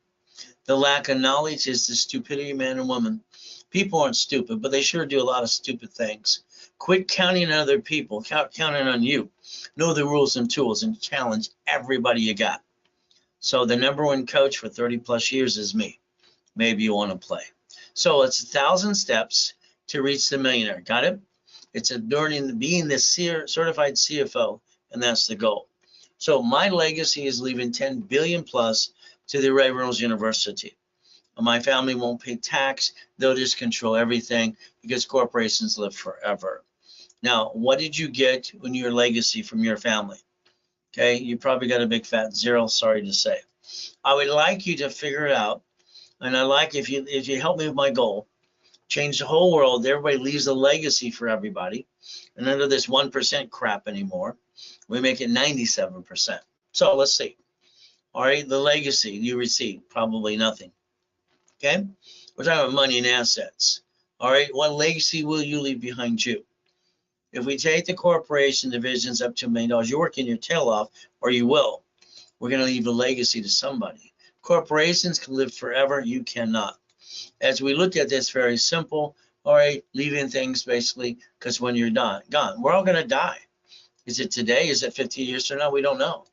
The lack of knowledge is the stupidity of man and woman. People aren't stupid, but they sure do a lot of stupid things. Quit counting on other people, counting on you. Know the rules and tools and challenge everybody you got. So the #1 coach for 30 plus years is me. Maybe you want to play. So it's 1,000 steps to reach the millionaire. Got it? It's being the certified CFO, and that's the goal. So my legacy is leaving 10 billion plus to the Ray Reynolds University. My family won't pay tax. They'll just control everything because corporations live forever. Now, what did you get when your legacy from your family? Okay, you probably got a big fat 0, sorry to say. I would like you to figure it out. And I like if you help me with my goal, change the whole world. Everybody leaves a legacy for everybody. And none of this 1% crap anymore. We make it 97%. So let's see. All right, the legacy you receive, probably nothing. Okay, we're talking about money and assets. All right, what legacy will you leave behind you? If we take the corporation divisions up to $1 million, you're working your tail off, or you will. We're going to leave a legacy to somebody. Corporations can live forever. You cannot. As we look at this, very simple. All right, leaving things basically because when you're gone, we're all going to die. Is it today? Is it 50 years from now? We don't know.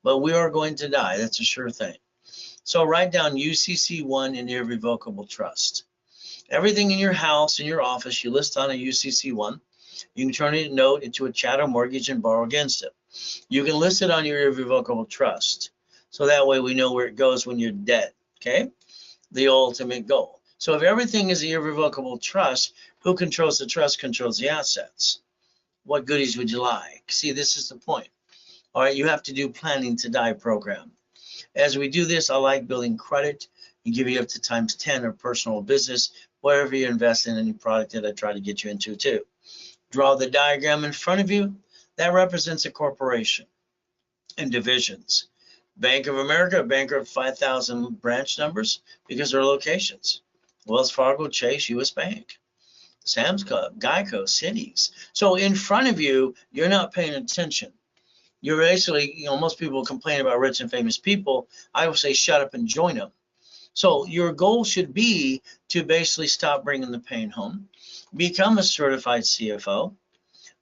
But we are going to die. That's a sure thing. So write down UCC1 in irrevocable trust. Everything in your house, in your office, you list on a UCC1. You can turn a note into a chattel mortgage and borrow against it. You can list it on your irrevocable trust. So that way we know where it goes when you're dead, okay? The ultimate goal. So if everything is irrevocable trust, who controls the trust controls the assets. What goodies would you like? See, this is the point. All right, you have to do planning to die program. As we do this, I like building credit and give you up to times 10 of personal business, wherever you invest in any product that I try to get you into too. Draw the diagram in front of you. That represents a corporation and divisions. Bank of America, bankrupt 5,000 branch numbers because they're locations. Wells Fargo, Chase, US Bank, Sam's Club, Geico, Cities. So in front of you, you're not paying attention. You're basically, most people complain about rich and famous people. I will say, shut up and join them. So your goal should be to basically stop bringing the pain home, become a certified CFO,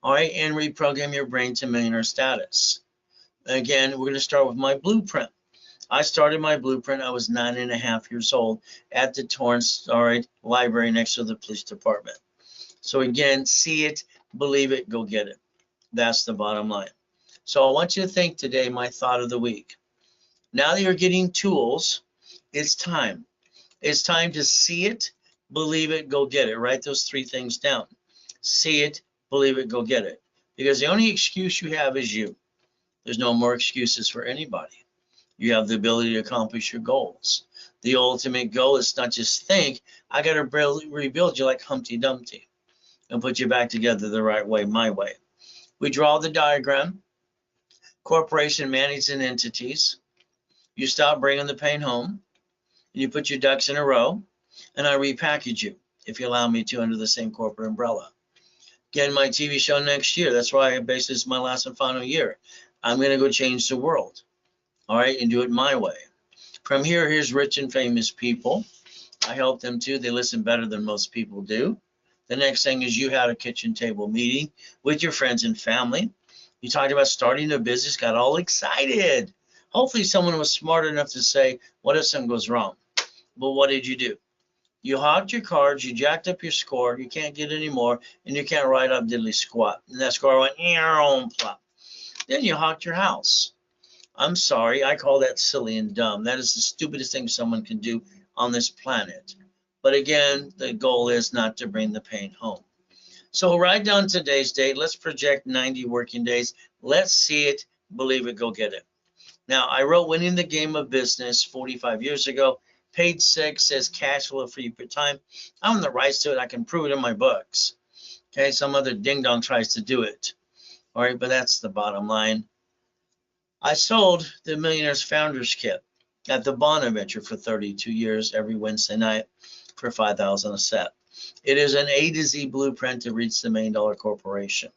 all right, and reprogram your brain to millionaire status. Again, we're going to start with my blueprint. I started my blueprint. I was 9.5 years old at the Torrance, all right, library next to the police department. So again, see it, believe it, go get it. That's the bottom line. So I want you to think today, my thought of the week. Now that you're getting tools, it's time. It's time to see it, believe it, go get it. Write those 3 things down. See it, believe it, go get it. Because the only excuse you have is you. There's no more excuses for anybody. You have the ability to accomplish your goals. The ultimate goal is not just think, I got to rebuild you like Humpty Dumpty and put you back together the right way, my way. We draw the diagram. Corporation managing entities. You stop bringing the pain home. You put your ducks in a row, and I repackage you, if you allow me to, under the same corporate umbrella. Again, my TV show next year. That's why this is my last and final year. I'm going to go change the world, all right, and do it my way. From here, here's rich and famous people. I help them too. They listen better than most people do. The next thing is you had a kitchen table meeting with your friends and family. You talked about starting a business, got all excited. Hopefully someone was smart enough to say, what if something goes wrong? Well, what did you do? You hogged your cards, you jacked up your score, you can't get any more, and you can't write up diddly squat. And that score went, plop. Then you hogged your house. I'm sorry, I call that silly and dumb. That is the stupidest thing someone can do on this planet. But again, the goal is not to bring the pain home. So write down today's date. Let's project 90 working days. Let's see it, believe it, go get it. Now, I wrote Winning the Game of Business 45 years ago. Page 6 says cash flow for you per time. I own the rights to it. I can prove it in my books. Okay, some other ding-dong tries to do it. All right, but that's the bottom line. I sold the Millionaires Founders Kit at the Bonaventure for 32 years every Wednesday night for $5,000 a set. It is an A to Z blueprint to reach the $1 million corporation.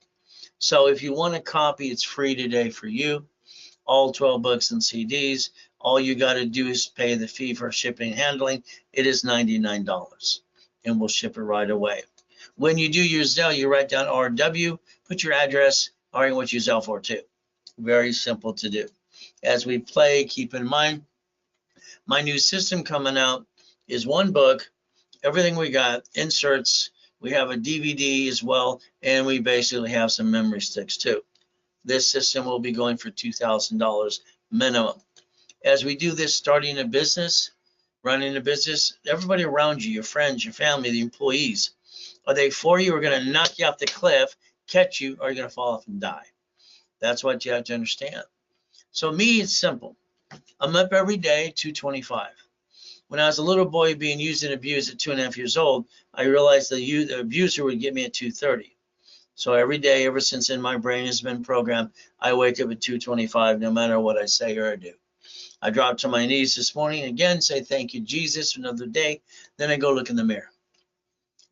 So if you want a copy, it's free today for you. All 12 books and CDs. All you got to do is pay the fee for shipping and handling. It is $99, and we'll ship it right away. When you do your Zelle, you write down RW, put your address, or what you Zelle for too. Very simple to do. As we play, keep in mind, my new system coming out is 1 book, everything we got, inserts, we have a DVD as well, and we basically have some memory sticks too. This system will be going for $2,000 minimum. As we do this, starting a business, running a business, everybody around you, your friends, your family, the employees, are they for you or going to knock you off the cliff, catch you, or are you going to fall off and die? That's what you have to understand. So me, it's simple. I'm up every day, 2:25. When I was a little boy being used and abused at 2.5 years old, I realized the abuser would get me at 2:30. So every day, ever since in my brain has been programmed, I wake up at 2:25, no matter what I say or I do. I dropped to my knees this morning again, say thank you, Jesus, for another day. Then I go look in the mirror.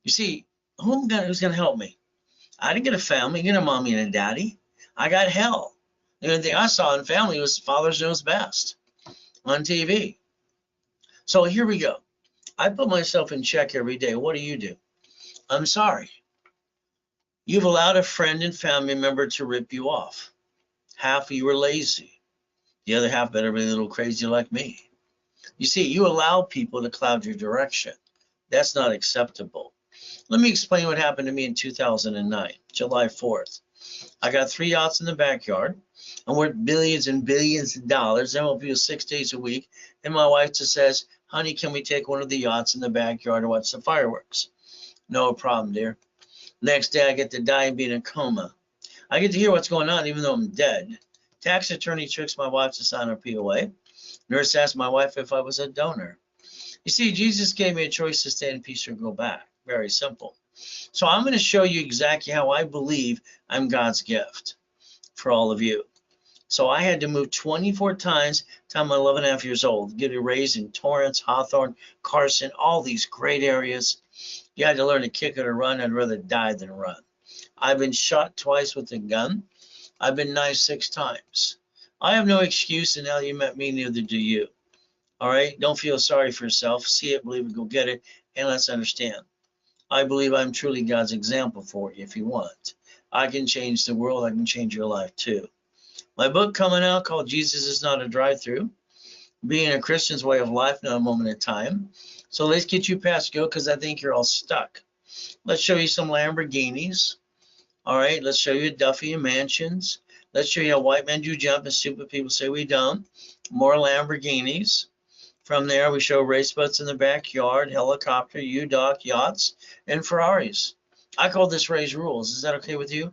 You see, who's going to help me? I didn't get a family, I didn't get a mommy and a daddy. I got hell. The only thing I saw in family was Father's Knows Best on TV. So here we go. I put myself in check every day. What do? I'm sorry. You've allowed a friend and family member to rip you off. Half of you are lazy. The other half better be a little crazy like me. You see, you allow people to cloud your direction. That's not acceptable. Let me explain what happened to me in 2009, July 4th. I got 3 yachts in the backyard. I'm worth billions and billions of dollars. I'm open 6 days a week. And my wife just says, honey, can we take one of the yachts in the backyard to watch the fireworks? No problem, dear. Next day, I get to die and be in a coma. I get to hear what's going on even though I'm dead. Tax attorney tricks my wife to sign her POA. Nurse asked my wife if I was a donor. You see, Jesus gave me a choice to stay in peace or go back. Very simple. So I'm going to show you exactly how I believe I'm God's gift for all of you. So I had to move 24 times till I'm 11 and a half years old, get raised in Torrance, Hawthorne, Carson, all these great areas. You had to learn to kick it or run. I'd rather die than run. I've been shot twice with a gun. I've been knifed 6 times. I have no excuse, and now you met me, neither do you. All right? Don't feel sorry for yourself. See it, believe it, go get it, and let's understand. I believe I'm truly God's example for you if you want. I can change the world. I can change your life too. My book coming out called Jesus is Not a Drive-Through. Being a Christian's way of life, not a moment at a time. So let's get you past go because I think you're all stuck. Let's show you some Lamborghinis. All right, let's show you Duffy and mansions. Let's show you how white men do jump and stupid people say we don't. More Lamborghinis. From there, we show race boats in the backyard, helicopter, U-Dock, yachts, and Ferraris. I call this Ray's Rules. Is that okay with you?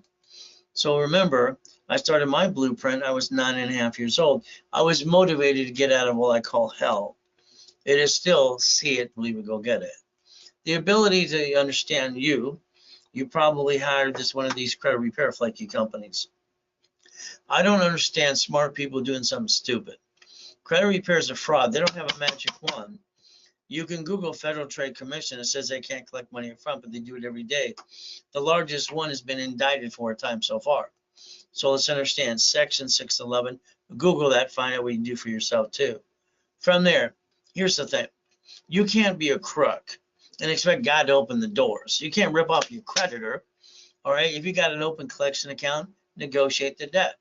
So remember, I started my blueprint. I was 9.5 years old. I was motivated to get out of what I call hell. It is still see it, believe it, go get it. The ability to understand you probably hired this one of these credit repair flaky companies. I don't understand smart people doing something stupid. Credit repair is a fraud. They don't have a magic wand. You can Google Federal Trade Commission. It says they can't collect money up front, but they do it every day. The largest one has been indicted 4 times so far. So let's understand Section 611. Google that, find out what you can do for yourself too. From there, here's the thing. You can't be a crook and expect God to open the doors. You can't rip off your creditor. All right, if you got an open collection account, negotiate the debt.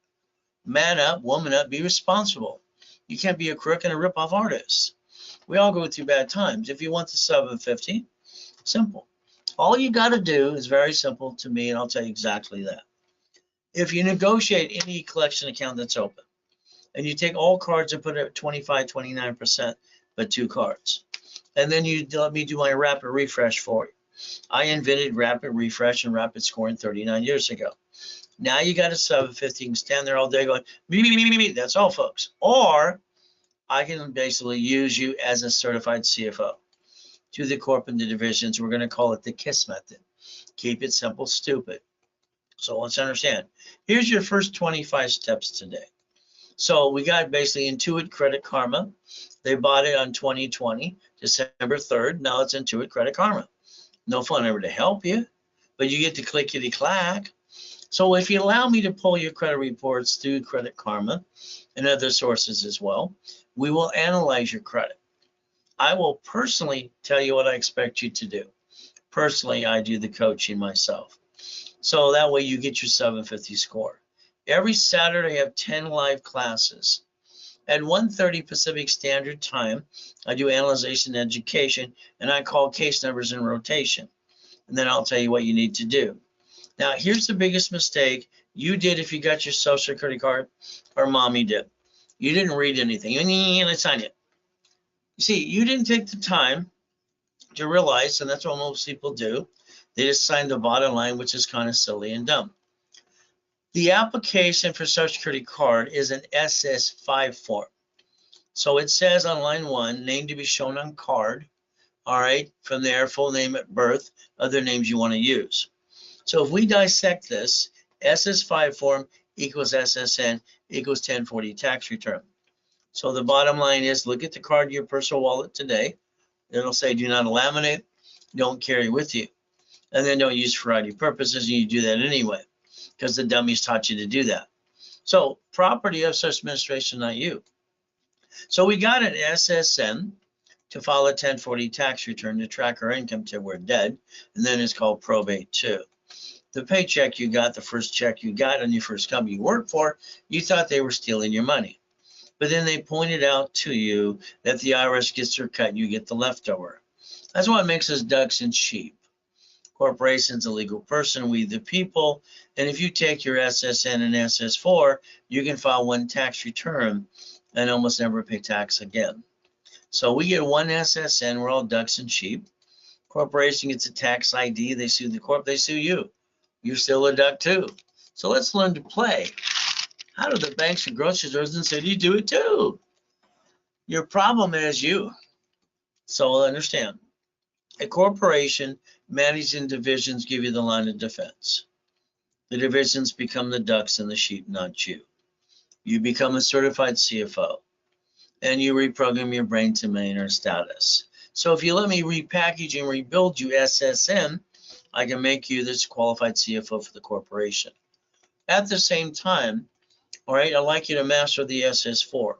Man up, woman up, be responsible. You can't be a crook and a rip-off artist. We all go through bad times. If you want the 750, simple. All you got to do is very simple to me, and I'll tell you exactly that. If you negotiate any collection account that's open, and you take all cards and put it at 25, 29%, but 2 cards, and then you let me do my rapid refresh for you. I invented rapid refresh and rapid scoring 39 years ago. Now you got a 750. You can stand there all day going, me, me, me, me, me. That's all, folks. Or I can basically use you as a certified CFO to the corp and the divisions. We're going to call it the KISS method. Keep it simple, stupid. So let's understand. Here's your first 25 steps today. So we got basically Intuit Credit Karma. They bought it on 2020, December 3rd. Now it's Intuit Credit Karma. No phone number to help you, but you get to clickety-clack. So if you allow me to pull your credit reports through Credit Karma and other sources as well, we will analyze your credit. I will personally tell you what I expect you to do. Personally, I do the coaching myself. So that way you get your 750 score. Every Saturday I have 10 live classes. At 1:30 Pacific Standard Time, I do analyzation and education, and I call case numbers in rotation. And then I'll tell you what you need to do. Now, here's the biggest mistake you did if you got your social security card, or mommy did. You didn't read anything. Let's sign it. You see, you didn't take the time to realize, and that's what most people do, they just sign the bottom line, which is kind of silly and dumb. The application for social security card is an SS5 form. So it says on line 1, name to be shown on card. All right, from there, full name at birth, other names you want to use. So if we dissect this, SS5 form equals SSN equals 1040 tax return. So the bottom line is, look at the card in your personal wallet today. It'll say do not laminate, don't carry with you. And then don't use for ID purposes, and you do that anyway, because the dummies taught you to do that. So property of such administration, not you. So we got an SSN to file a 1040 tax return to track our income till we're dead, and then it's called probate too. The paycheck you got, the first check you got on your first company you worked for, you thought they were stealing your money. But then they pointed out to you that the IRS gets their cut and you get the leftover. That's what makes us ducks and sheep. Corporation's a legal person, we the people, and if you take your SSN and SS4, you can file one tax return and almost never pay tax again. So we get one SSN, we're all ducks and sheep. Corporation gets a tax ID, they sue the corp, they sue you. You're still a duck too. So let's learn to play. How do the banks and grocery stores and cities do it too? Your problem is you. So understand, a corporation managing divisions give you the line of defense. The divisions become the ducks and the sheep, not you. You become a certified CFO and you reprogram your brain to millionaire status. So if you let me repackage and rebuild you SSN, I can make you this qualified CFO for the corporation. At the same time, all right, I'd like you to master the SS4.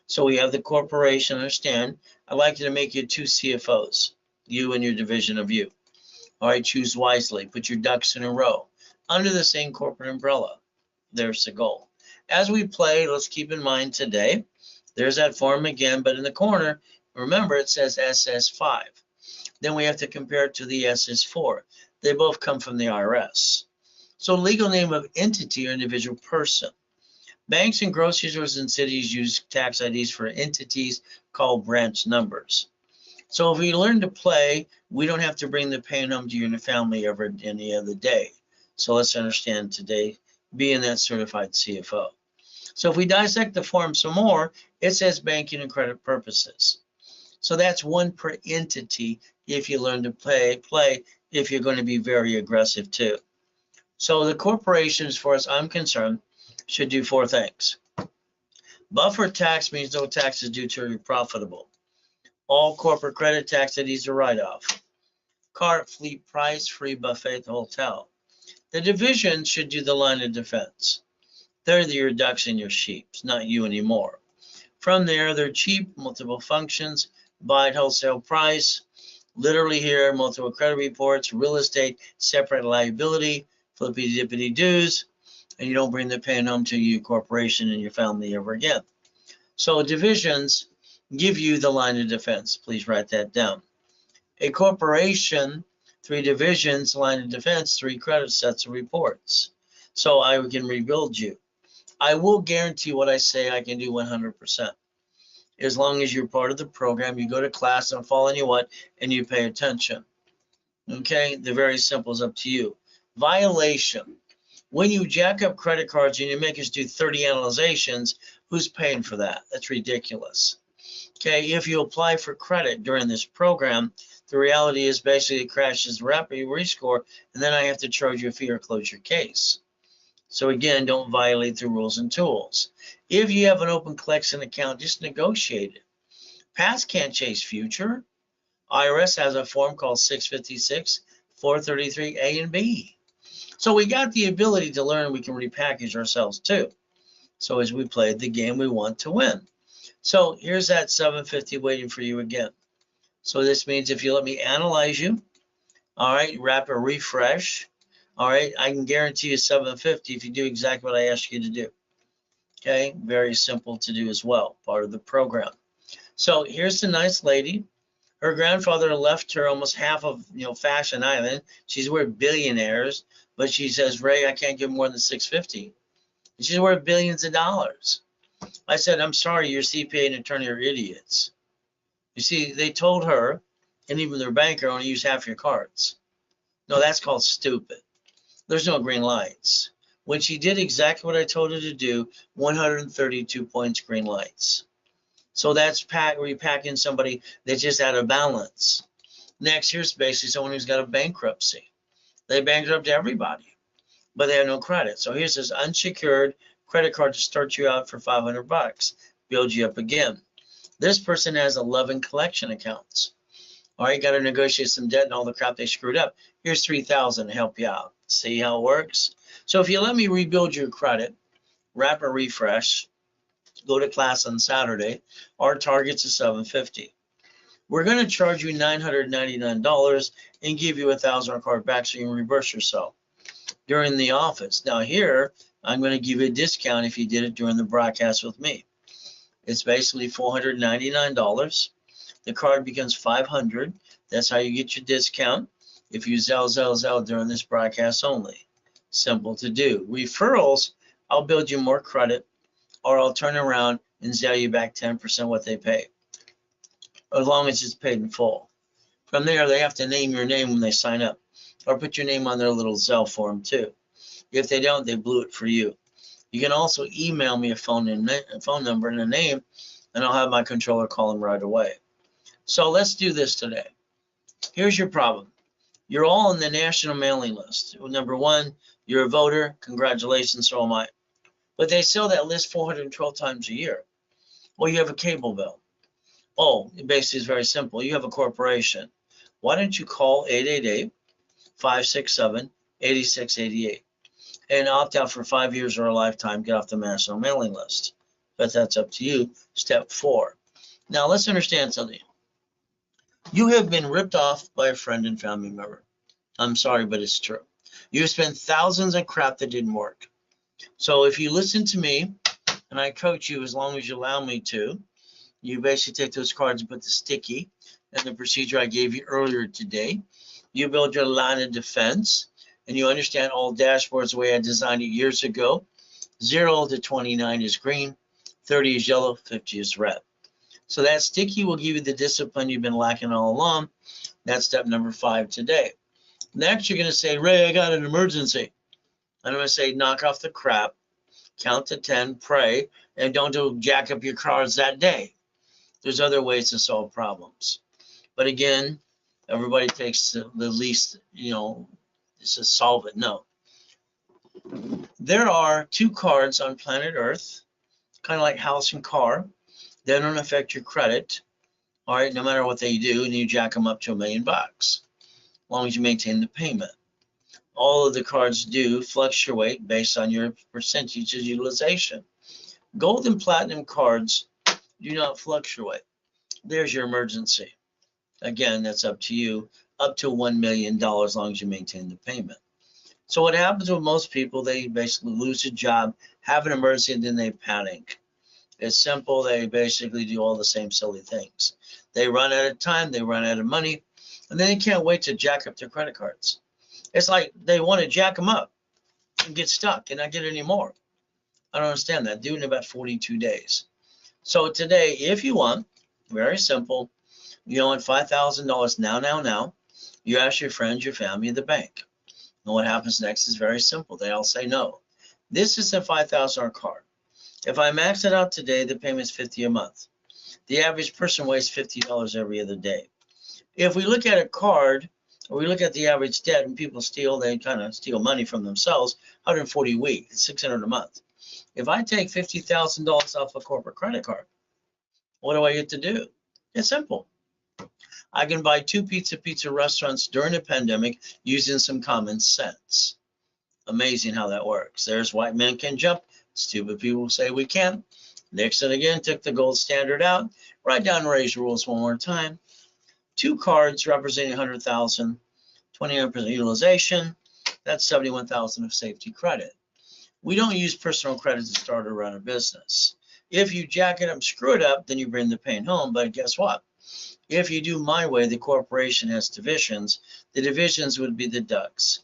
So we have the corporation, understand, I'd like you to make you two CFOs, you and your division of you. All right, choose wisely, put your ducks in a row under the same corporate umbrella. There's the goal. As we play, let's keep in mind today, there's that form again, but in the corner, remember it says SS5. Then we have to compare it to the SS4. They both come from the IRS. So legal name of entity or individual person. Banks and grocery stores and cities use tax IDs for entities called branch numbers. So if we learn to play, we don't have to bring the pain home to you and your family ever any other day. So let's understand today, being that certified CFO. So if we dissect the form some more, it says banking and credit purposes. So that's one per entity if you learn to play if you're going to be very aggressive too. So the corporation, as far as I'm concerned, should do four things. Buffer tax means no taxes due to your profitable. All corporate credit tax IDs are write-off. Cart fleet price free buffet at the hotel. The division should do the line of defense. They're your ducks and your sheep, not you anymore. From there, they're cheap, multiple functions, buy at wholesale price, literally here, multiple credit reports, real estate, separate liability, flippity dippity doos, and you don't bring the pain home to your corporation and your family ever again. So divisions give you the line of defense. Please write that down. A corporation, 3 divisions, line of defense, 3 credit sets of reports. So I can rebuild you. I will guarantee what I say I can do 100%. As long as you're part of the program, you go to class, I'm following you what, and you pay attention. Okay, the very simple is up to you. Violation. When you jack up credit cards and you make us do 30 analyzations, who's paying for that? That's ridiculous. Okay, if you apply for credit during this program, the reality is basically it crashes the rapid rescore, and then I have to charge you a fee or close your case. So again, don't violate the rules and tools. If you have an open collection account, just negotiate it. Past can't chase future. IRS has a form called 656, 433 A and B. So we got the ability to learn, we can repackage ourselves too. So as we play the game, we want to win. So here's that 750 waiting for you again. So this means if you let me analyze you, all right, wrap a refresh, all right, I can guarantee you 750 if you do exactly what I asked you to do. Okay, very simple to do as well, part of the program. So here's the nice lady. Her grandfather left her almost half of, Fashion Island. She's worth billionaires, but she says, Ray, I can't give more than 650. She's worth billions of dollars. I said, I'm sorry, your CPA and attorney are idiots. You see, they told her, and even their banker, only use half your cards. No, that's called stupid. There's no green lights. When she did exactly what I told her to do, 132 points green lights. So that's repacking somebody that's just out of balance. Next, here's basically someone who's got a bankruptcy. They bankrupt everybody, but they have no credit. So here's this unsecured credit card to start you out for $500, build you up again. This person has 11 collection accounts. All right, got to negotiate some debt and all the crap they screwed up. Here's $3,000 to help you out. See how it works? So if you let me rebuild your credit, wrap a refresh, go to class on Saturday, our target's is 750. We're going to charge you $999 and give you $1,000 card back so you can reimburse yourself during the office. Now here, I'm going to give you a discount if you did it during the broadcast with me. It's basically $499. The card becomes $500. That's how you get your discount if you Zelle during this broadcast only. Simple to do. Referrals, I'll build you more credit, or I'll turn around and Zelle you back 10% what they pay, as long as it's paid in full. From there, they have to name your name when they sign up, or put your name on their little Zelle form too. If they don't, they blew it for you. You can also email me a phone number and a name, and I'll have my controller call them right away. So let's do this today. Here's your problem. You're all on the national mailing list. Number one, you're a voter. Congratulations, so am I. But they sell that list 412 times a year. Well, you have a cable bill. Oh, it basically is very simple. You have a corporation. Why don't you call 888-567-8688 and opt out for 5 years or a lifetime, get off the national mailing list? But that's up to you. Step 4. Now, let's understand something. You have been ripped off by a friend and family member. I'm sorry, but it's true. You spent thousands on crap that didn't work. So if you listen to me and I coach you as long as you allow me to, you basically take those cards and put the sticky and the procedure I gave you earlier today. You build your line of defense and you understand all dashboards the way I designed it years ago. 0 to 29 is green, 30 is yellow, 50 is red. So that sticky will give you the discipline you've been lacking all along. That's step number 5 today. Next, you're going to say, Ray, I got an emergency. And I'm going to say, knock off the crap, count to 10, pray, and don't jack up your cards that day. There's other ways to solve problems. But again, everybody takes the least, to solve it. No. There are 2 cards on planet Earth, kind of like house and car. They don't affect your credit, all right, no matter what they do, and you jack them up to $1 million, as long as you maintain the payment. All of the cards do fluctuate based on your percentage of utilization. Gold and platinum cards do not fluctuate. There's your emergency. Again, that's up to you, up to $1 million as long as you maintain the payment. So what happens with most people, they basically lose a job, have an emergency, and then they panic. It's simple. They basically do all the same silly things. They run out of time, they run out of money, and then they can't wait to jack up their credit cards. It's like they want to jack them up and get stuck and not get any more. I don't understand that. Do it in about 42 days. So today, if you want, very simple, you want $5,000 now. You ask your friends, your family, the bank. And what happens next is very simple. They all say no. This is a $5,000 card. If I max it out today, the payment is $50 a month. The average person wastes $50 every other day. If we look at a card, or we look at the average debt, and people steal, they kind of steal money from themselves, 140 a week, it's $600 a month. If I take $50,000 off a corporate credit card, what do I get to do? It's simple. I can buy 2 pizza restaurants during the pandemic using some common sense. Amazing how that works. There's white men can jump. Stupid people say we can't. Nixon again took the gold standard out. Write down Ray's rules one more time. 2 cards representing 100,000, 29% utilization. That's 71,000 of safety credit. We don't use personal credit to start or run a business. If you jack it up, screw it up, then you bring the pain home. But guess what? If you do my way, the corporation has divisions. The divisions would be the ducks.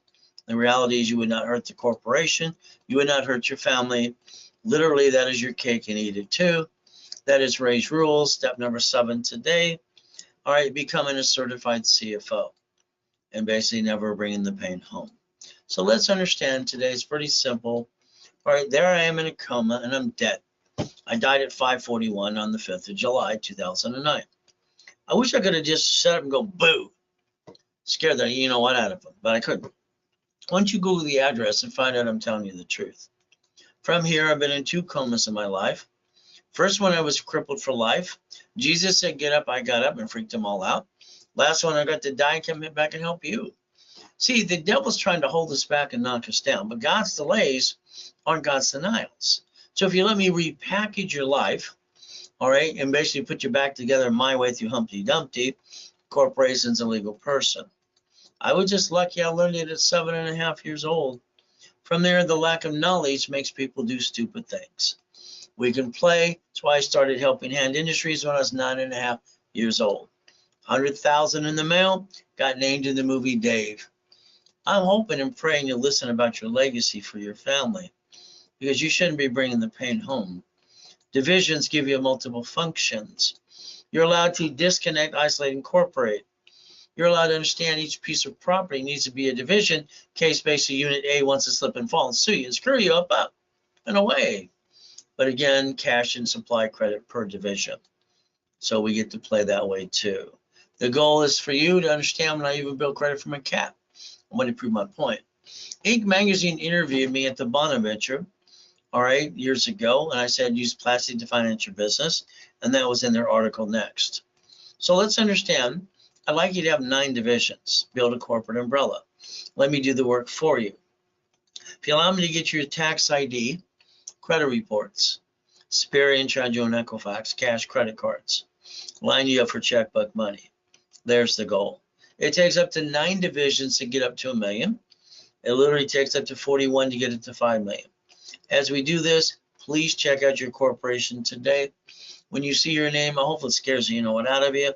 The reality is you would not hurt the corporation. You would not hurt your family. Literally, that is your cake and eat it too. That is Ray's rules. Step number 7 today. All right, becoming a certified CFO and basically never bringing the pain home. So let's understand today is pretty simple. All right, there I am in a coma and I'm dead. I died at 5:41 on the 5th of July, 2009. I wish I could have just shut up and go boo. Scared the you know what out of them, but I couldn't. Why don't you Google the address and find out I'm telling you the truth. From here, I've been in 2 comas in my life. First one, I was crippled for life. Jesus said, get up. I got up and freaked them all out. Last one, I got to die and come back and help you. See, the devil's trying to hold us back and knock us down, but God's delays aren't God's denials. So if you let me repackage your life, all right, and basically put your back together my way through Humpty Dumpty. Corporation's a legal person. I was just lucky I learned it at 7.5 years old. From there, the lack of knowledge makes people do stupid things. We can play. That's why I started helping Hand Industries when I was 9.5 years old. 100,000 in the mail, got named in the movie Dave. I'm hoping and praying you'll listen about your legacy for your family, because you shouldn't be bringing the pain home. Divisions give you multiple functions. You're allowed to disconnect, isolate, incorporate. You're allowed to understand each piece of property needs to be a division in case basically unit A wants to slip and fall and sue you and screw you up and away. But again, cash and supply credit per division. So we get to play that way too. The goal is for you to understand when I even build credit from a cat. I'm going to prove my point. Inc. magazine interviewed me at the Bonaventure, all right, years ago, and I said use plastic to finance your business, and that was in their article next. So let's understand. I'd like you to have 9 divisions. Build a corporate umbrella. Let me do the work for you. If you allow me to get your tax ID, credit reports, Spirit, Intragio, and Equifax, cash credit cards, line you up for checkbook money. There's the goal. It takes up to 9 divisions to get up to $1 million. It literally takes up to 41 to get it to 5 million. As we do this, please check out your corporation today. When you see your name, I hope it scares you know what out of you.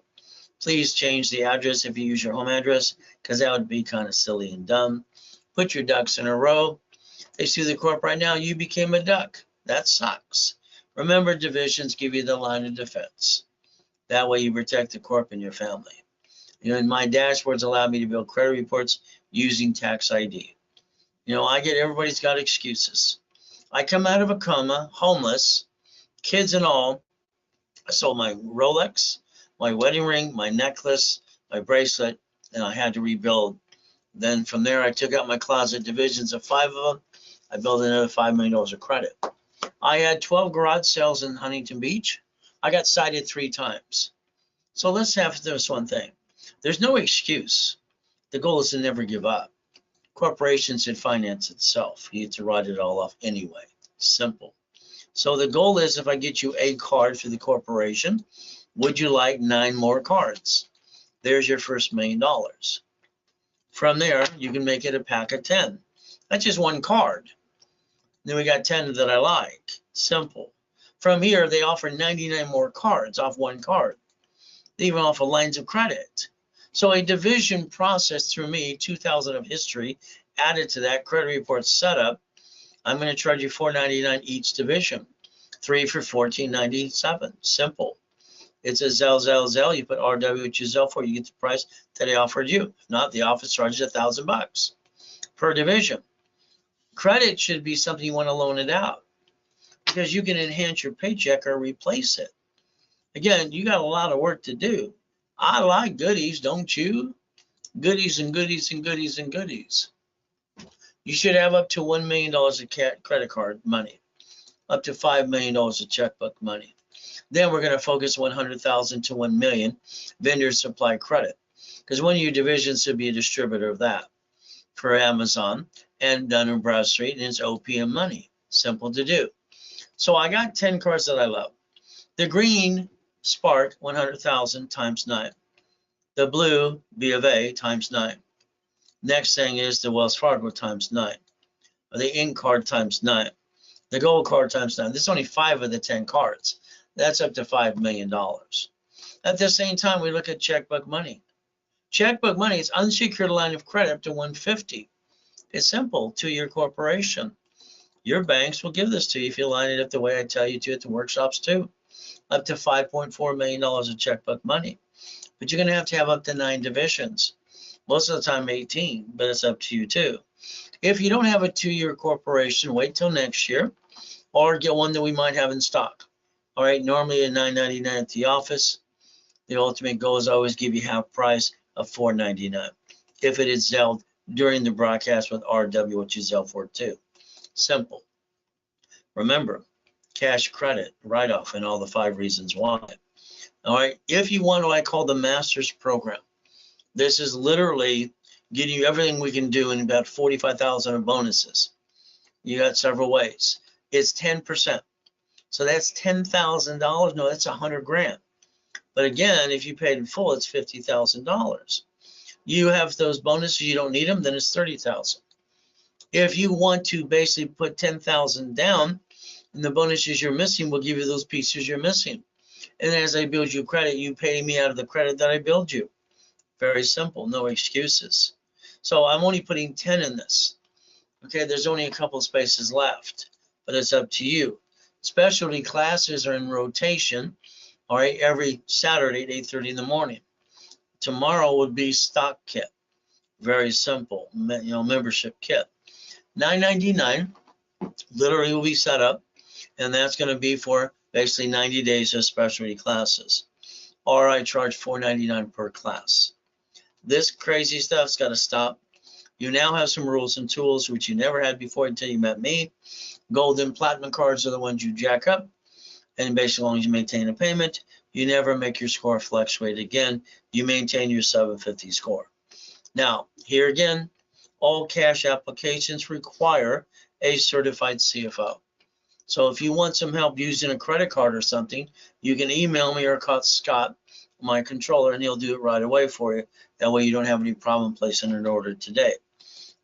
Please change the address if you use your home address, because that would be kind of silly and dumb. Put your ducks in a row. They see the corp right now, you became a duck. That sucks. Remember, divisions give you the line of defense. That way you protect the corp and your family. You know, and my dashboards allow me to build credit reports using tax ID. You know, everybody's got excuses. I come out of a coma, homeless, kids and all. I sold my Rolex, my wedding ring, my necklace, my bracelet, and I had to rebuild. Then from there, I took out my closet divisions of 5 of them. I built another $5 million of credit. I had 12 garage sales in Huntington Beach. I got cited 3 times. So let's have this one thing. There's no excuse. The goal is to never give up. Corporations should finance itself. You get to write it all off anyway. Simple. So the goal is, if I get you a card through the corporation, would you like 9 more cards? There's your first $1 million. From there, you can make it a pack of 10. That's just 1 card. Then we got 10 that I like. Simple. From here, they offer 99 more cards off 1 card. They even offer lines of credit. So a division process through me, 2,000 of history, added to that credit report setup, I'm going to charge you $4.99 each division. 3 for $14.97. Simple. It's a Zell. You put RW, which is Zell for, you get the price that they offered you. If not, the office charges $1,000 per division. Credit should be something you want to loan it out, because you can enhance your paycheck or replace it. Again, you got a lot of work to do. I like goodies, don't you? Goodies and goodies and goodies and goodies. You should have up to $1 million of credit card money, up to $5 million of checkbook money. Then we're going to focus 100,000 to 1 million vendor supply credit, because one of your divisions should be a distributor of that for Amazon and Dun & Bradstreet, and it's OPM money. Simple to do. So I got 10 cards that I love. The green Spark, 100,000 times 9. The blue B of A times 9. Next thing is the Wells Fargo times 9. Or the Inc card times 9. The gold card times 9. This is only 5 of the 10 cards. That's up to $5 million. At the same time, we look at checkbook money. Checkbook money is unsecured line of credit up to 150. It's simple to your corporation. Your banks will give this to you if you line it up the way I tell you to at the workshops too. Up to $5.4 million of checkbook money. But you're going to have up to 9 divisions. Most of the time 18, but it's up to you too. If you don't have a 2-year corporation, wait till next year, or get one that we might have in stock. All right, normally at $9.99 at the office. The ultimate goal is always give you half price of $4.99. If it is Zelled during the broadcast with RW, which is Zell for too. Simple. Remember, cash credit, write-off, and all the 5 reasons why. All right, if you want what I call the master's program, this is literally getting you everything we can do in about 45,000 of bonuses. You got several ways. It's 10%. So that's $10,000. No, that's 100 grand. But again, if you paid in full, it's $50,000. You have those bonuses, you don't need them, then it's 30,000. If you want to basically put 10,000 down, and the bonuses you're missing will give you those pieces you're missing. And then as I build you credit, you pay me out of the credit that I build you. Very simple, no excuses. So I'm only putting 10 in this. Okay, there's only a couple spaces left, but it's up to you. Specialty classes are in rotation, all right, every Saturday at 8:30 in the morning. Tomorrow would be stock kit. Very simple, membership kit. $9.99 literally will be set up, and that's going to be for basically 90 days of specialty classes. Or I charge $4.99 per class. This crazy stuff's got to stop. You now have some rules and tools which you never had before until you met me. Gold and platinum cards are the ones you jack up, and basically as long as you maintain a payment, you never make your score fluctuate again. You maintain your 750 score. Now, here again, all cash applications require a certified CFO. So if you want some help using a credit card or something, you can email me or call Scott, my controller, and he'll do it right away for you. That way you don't have any problem placing an order today.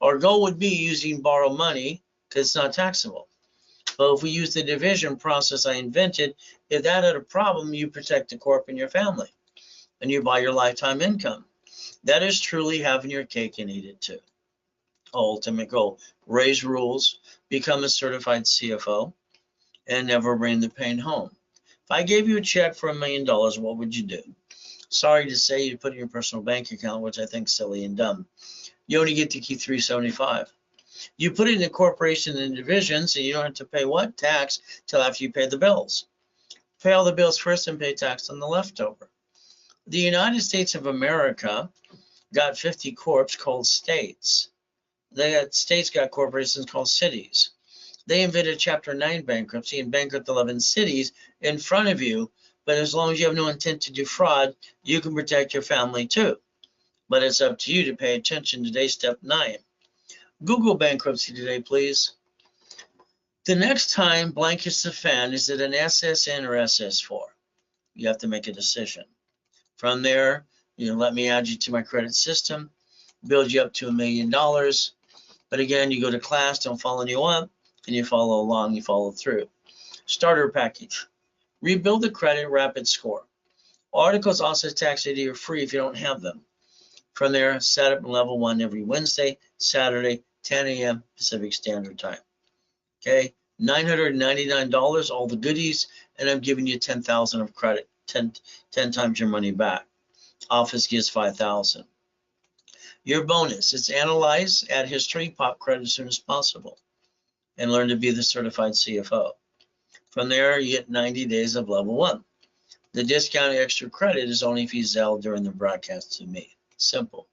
Our goal would be using borrowed money because it's not taxable. But if we use the division process I invented, if that had a problem, you protect the corp and your family, and you buy your lifetime income. That is truly having your cake and eat it too. Ultimate goal: raise rules, become a certified CFO, and never bring the pain home. If I gave you a check for $1 million, what would you do? Sorry to say, you'd put in your personal bank account, which I think is silly and dumb. You only get to keep $375. You put it in a corporation and divisions, and you don't have to pay what? Tax till after you pay the bills. Pay all the bills first and pay tax on the leftover. The United States of America got 50 corps called states. States got corporations called cities. They invented Chapter 9 bankruptcy and bankrupt 11 cities in front of you, but as long as you have no intent to defraud, you can protect your family too. But it's up to you to pay attention. Today, step 9. Google bankruptcy today, please. The next time blank hits the fan, is it an SSN or SS4? You have to make a decision. From there, let me add you to my credit system, build you up to $1 million. But again, you go to class, don't follow you up, and you follow along, you follow through. Starter package. Rebuild the credit rapid score. Articles also tax ID are free if you don't have them. From there, set up in level 1 every Wednesday, Saturday, 10 a.m. Pacific Standard Time. Okay, $999, all the goodies, and I'm giving you 10,000 of credit, 10 times your money back. Office gives 5,000. Your bonus, it's analyze, add history, pop credit as soon as possible, and learn to be the certified CFO. From there, you get 90 days of level 1. The discounted extra credit is only if you Zelle during the broadcast to me. Simple.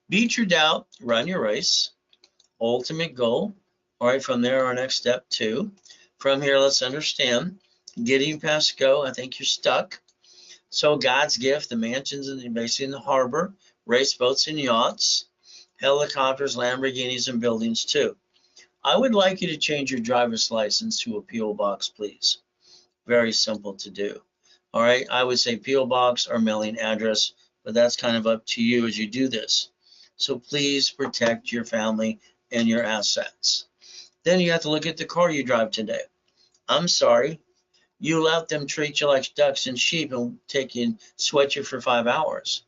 Beat your doubt, run your race. Ultimate goal. All right, from there, our next step 2. From here, let's understand. Getting past go, I think you're stuck. So God's gift, the mansions and basically in the harbor, race boats and yachts, helicopters, Lamborghinis, and buildings too. I would like you to change your driver's license to a P.O. box, please. Very simple to do. All right, I would say P.O. box or mailing address, but that's kind of up to you as you do this. So please protect your family and your assets. Then you have to look at the car you drive today. I'm sorry, you let them treat you like ducks and sheep and take you and sweat you for 5 hours.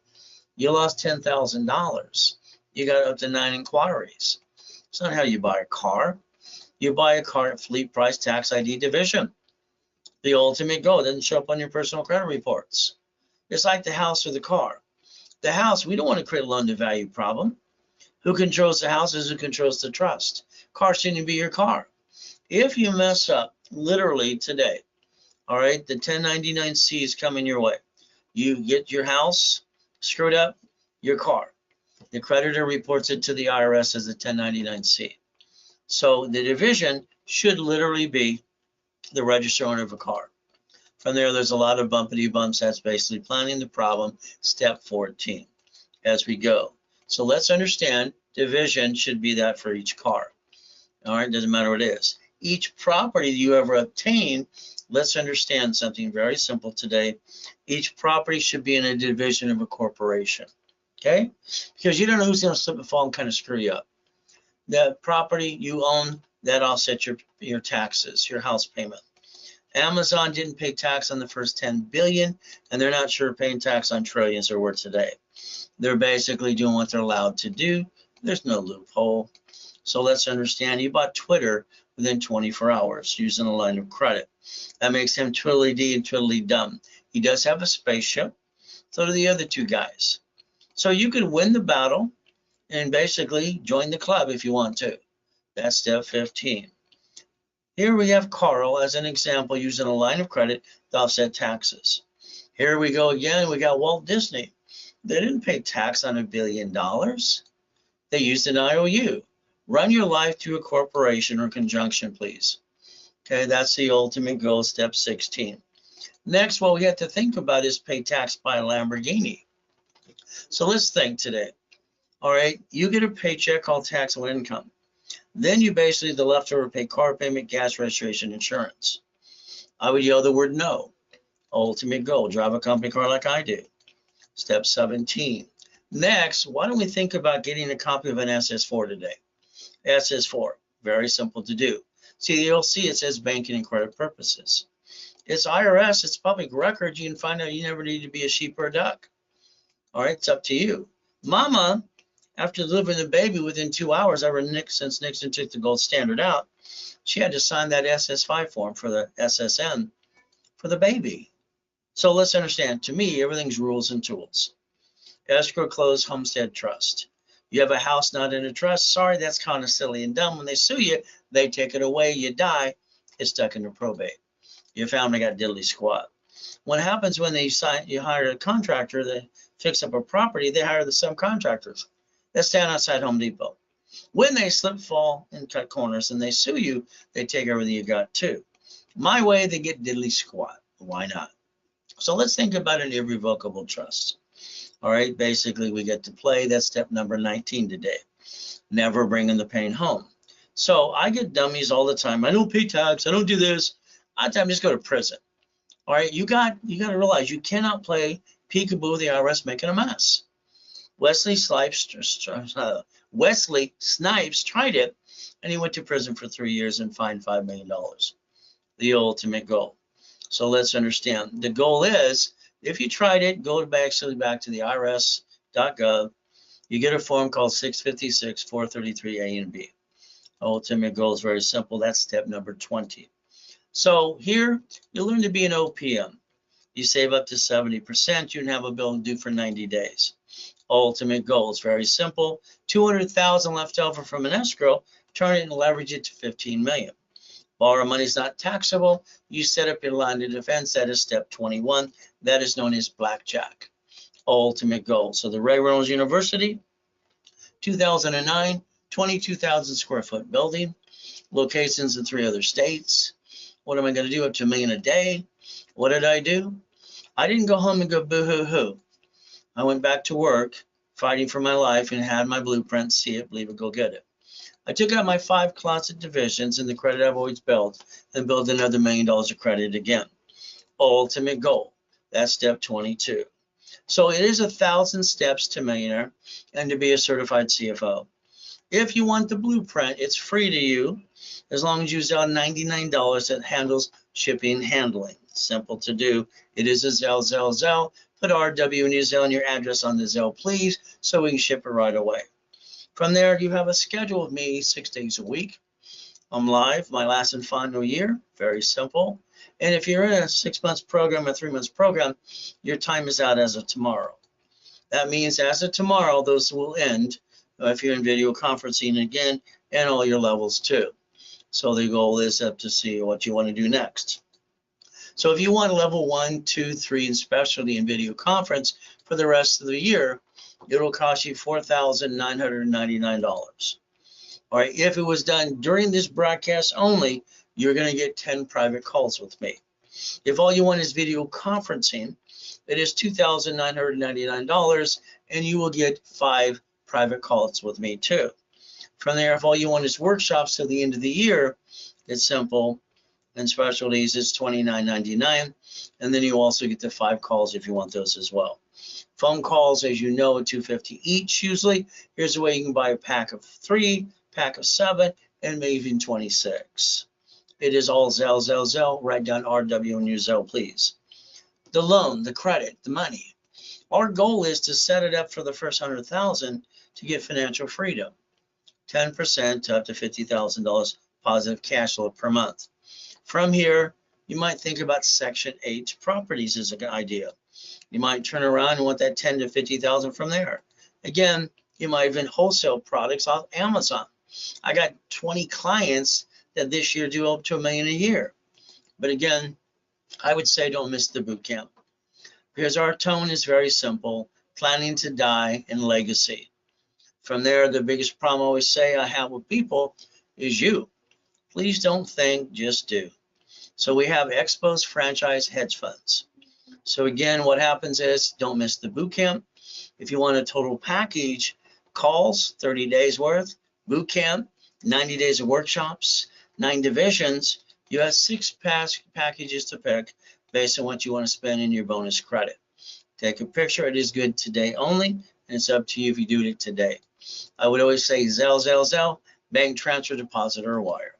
You lost $10,000. You got up to 9 inquiries. It's not how you buy a car. You buy a car at fleet price tax ID division. The ultimate goal doesn't show up on your personal credit reports. It's like the house or the car. The house, we don't want to create a loan to value problem. Who controls the house is who controls the trust. Car shouldn't be your car. If you mess up literally today, all right, the 1099-C is coming your way. You get your house screwed up, your car. The creditor reports it to the IRS as a 1099-C. So the division should literally be the registered owner of a car. From there, there's a lot of bumpity bumps. That's basically planning the problem, step 14, as we go. So let's understand division should be that for each car. All right, doesn't matter what it is. Each property you ever obtain Let's understand something very simple today. Each property should be in a division of a corporation, okay? Because you don't know who's going to slip and fall and kind of screw you up. The property you own, that offsets your taxes, your house payment. Amazon didn't pay tax on the first 10 billion, and they're not sure paying tax on trillions are worth today. They're basically doing what they're allowed to do. There's no loophole. So let's understand, he bought Twitter within 24 hours using a line of credit. That makes him twiddly-dee and twiddly-dum. He does have a spaceship. So do the other two guys. So you can win the battle and basically join the club if you want to. That's step 15. Here we have Carl as an example using a line of credit to offset taxes. Here we go again. We got Walt Disney. They didn't pay tax on $1 billion. They used an IOU. Run your life through a corporation or conjunction, please. Okay, that's the ultimate goal, step 16. Next, what we have to think about is pay tax by a Lamborghini. So let's think today. All right, you get a paycheck called taxable income. Then you basically, the leftover, pay car payment, gas, registration, insurance. I would yell the word no. Ultimate goal, drive a company car like I do. Step 17. Next, why don't we think about getting a copy of an SS4 today? SS4, very simple to do. See, you'll see it says banking and credit purposes. It's IRS, it's public record. You can find out you never need to be a sheep or a duck. All right, it's up to you. Mama, after delivering the baby within 2 hours, since Nixon took the gold standard out, she had to sign that SS5 form for the SSN for the baby. So let's understand, to me, everything's rules and tools. Escrow, close, homestead, trust. You have a house not in a trust, sorry, that's kind of silly and dumb. When they sue you, they take it away, you die, it's stuck into probate. Your family got diddly squat. What happens when you hire a contractor to fix up a property, they hire the subcontractors that stand outside Home Depot. When they slip, fall, and cut corners and they sue you, they take everything you got too. My way, they get diddly squat. Why not? So let's think about an irrevocable trust. All right, basically we get to play. That's step number 19 today. Never bringing the pain home. So I get dummies all the time. I don't pay tax. I don't do this. I just go to prison. All right, you got to realize you cannot play peekaboo with the IRS making a mess. Wesley Snipes tried it, and he went to prison for 3 years and fined $5 million. The ultimate goal. So let's understand. The goal is, if you tried it, go back to the irs.gov. You get a form called 656 433 A and B. Ultimate goal is very simple. That's step number 20. So here, you learn to be an OPM. You save up to 70%. You can have a bill due for 90 days. Ultimate goal is very simple. 200,000 left over from an escrow, turn it and leverage it to 15 million. Borrow money is not taxable. You set up your line of defense. That is step 21. That is known as blackjack. Ultimate goal. So the Ray Reynolds University, 2009, 22,000 square foot building, locations in 3 other states. What am I going to do? Up to $1 million a day. What did I do? I didn't go home and go boo-hoo-hoo. I went back to work, fighting for my life, and had my blueprint, see it, believe it, go get it. I took out my 5 closet divisions and the credit I've always built and built another $1 million of credit again. Ultimate goal. That's step 22. So it is 1,000 steps to millionaire and to be a certified CFO. If you want the blueprint, it's free to you as long as you use $99 that handles shipping and handling. Simple to do. It is a Zelle. Put RW in your Zelle and your address on the Zelle, please, so we can ship it right away. From there, you have a schedule with me 6 days a week. I'm live, my last and final year, very simple. And if you're in a 6 months program, a 3 months program, your time is out as of tomorrow. That means as of tomorrow, those will end if you're in video conferencing again, and all your levels too. So the goal is up to see what you want to do next. So if you want level 1, 2, 3 in specialty and video conference for the rest of the year, it'll cost you $4,999. All right, if it was done during this broadcast only, you're going to get 10 private calls with me. If all you want is video conferencing, it is $2,999, and you will get 5 private calls with me too. From there, if all you want is workshops till the end of the year, it's simple. and specialties is $29.99. And then you also get the 5 calls if you want those as well. Phone calls, as you know, are $250 each usually. Here's the way you can buy a pack of 3, pack of 7, and maybe even 26. It is all Zelle, Zelle, Zelle. Write down RW on your Zelle, please. The loan, the credit, the money. Our goal is to set it up for the first 100,000 to get financial freedom. 10% to up to $50,000 positive cash flow per month. From here, you might think about Section 8 properties as an idea. You might turn around and want that 10 to 50,000 from there. Again, you might even wholesale products off Amazon. I got 20 clients that this year do up to $1 million a year. But again, I would say don't miss the boot camp, because our tone is very simple: planning to die and legacy. From there, the biggest problem I always say I have with people is you. Please don't think, just do. So we have Expos franchise hedge funds. So again, what happens is don't miss the boot camp. If you want a total package, calls, 30 days worth, boot camp, 90 days of workshops, 9 divisions, you have 6 packages to pick based on what you want to spend in your bonus credit. Take a picture. It is good today only, and it's up to you if you do it today. I would always say Zelle, Zelle, Zelle, bank transfer, deposit, or wire.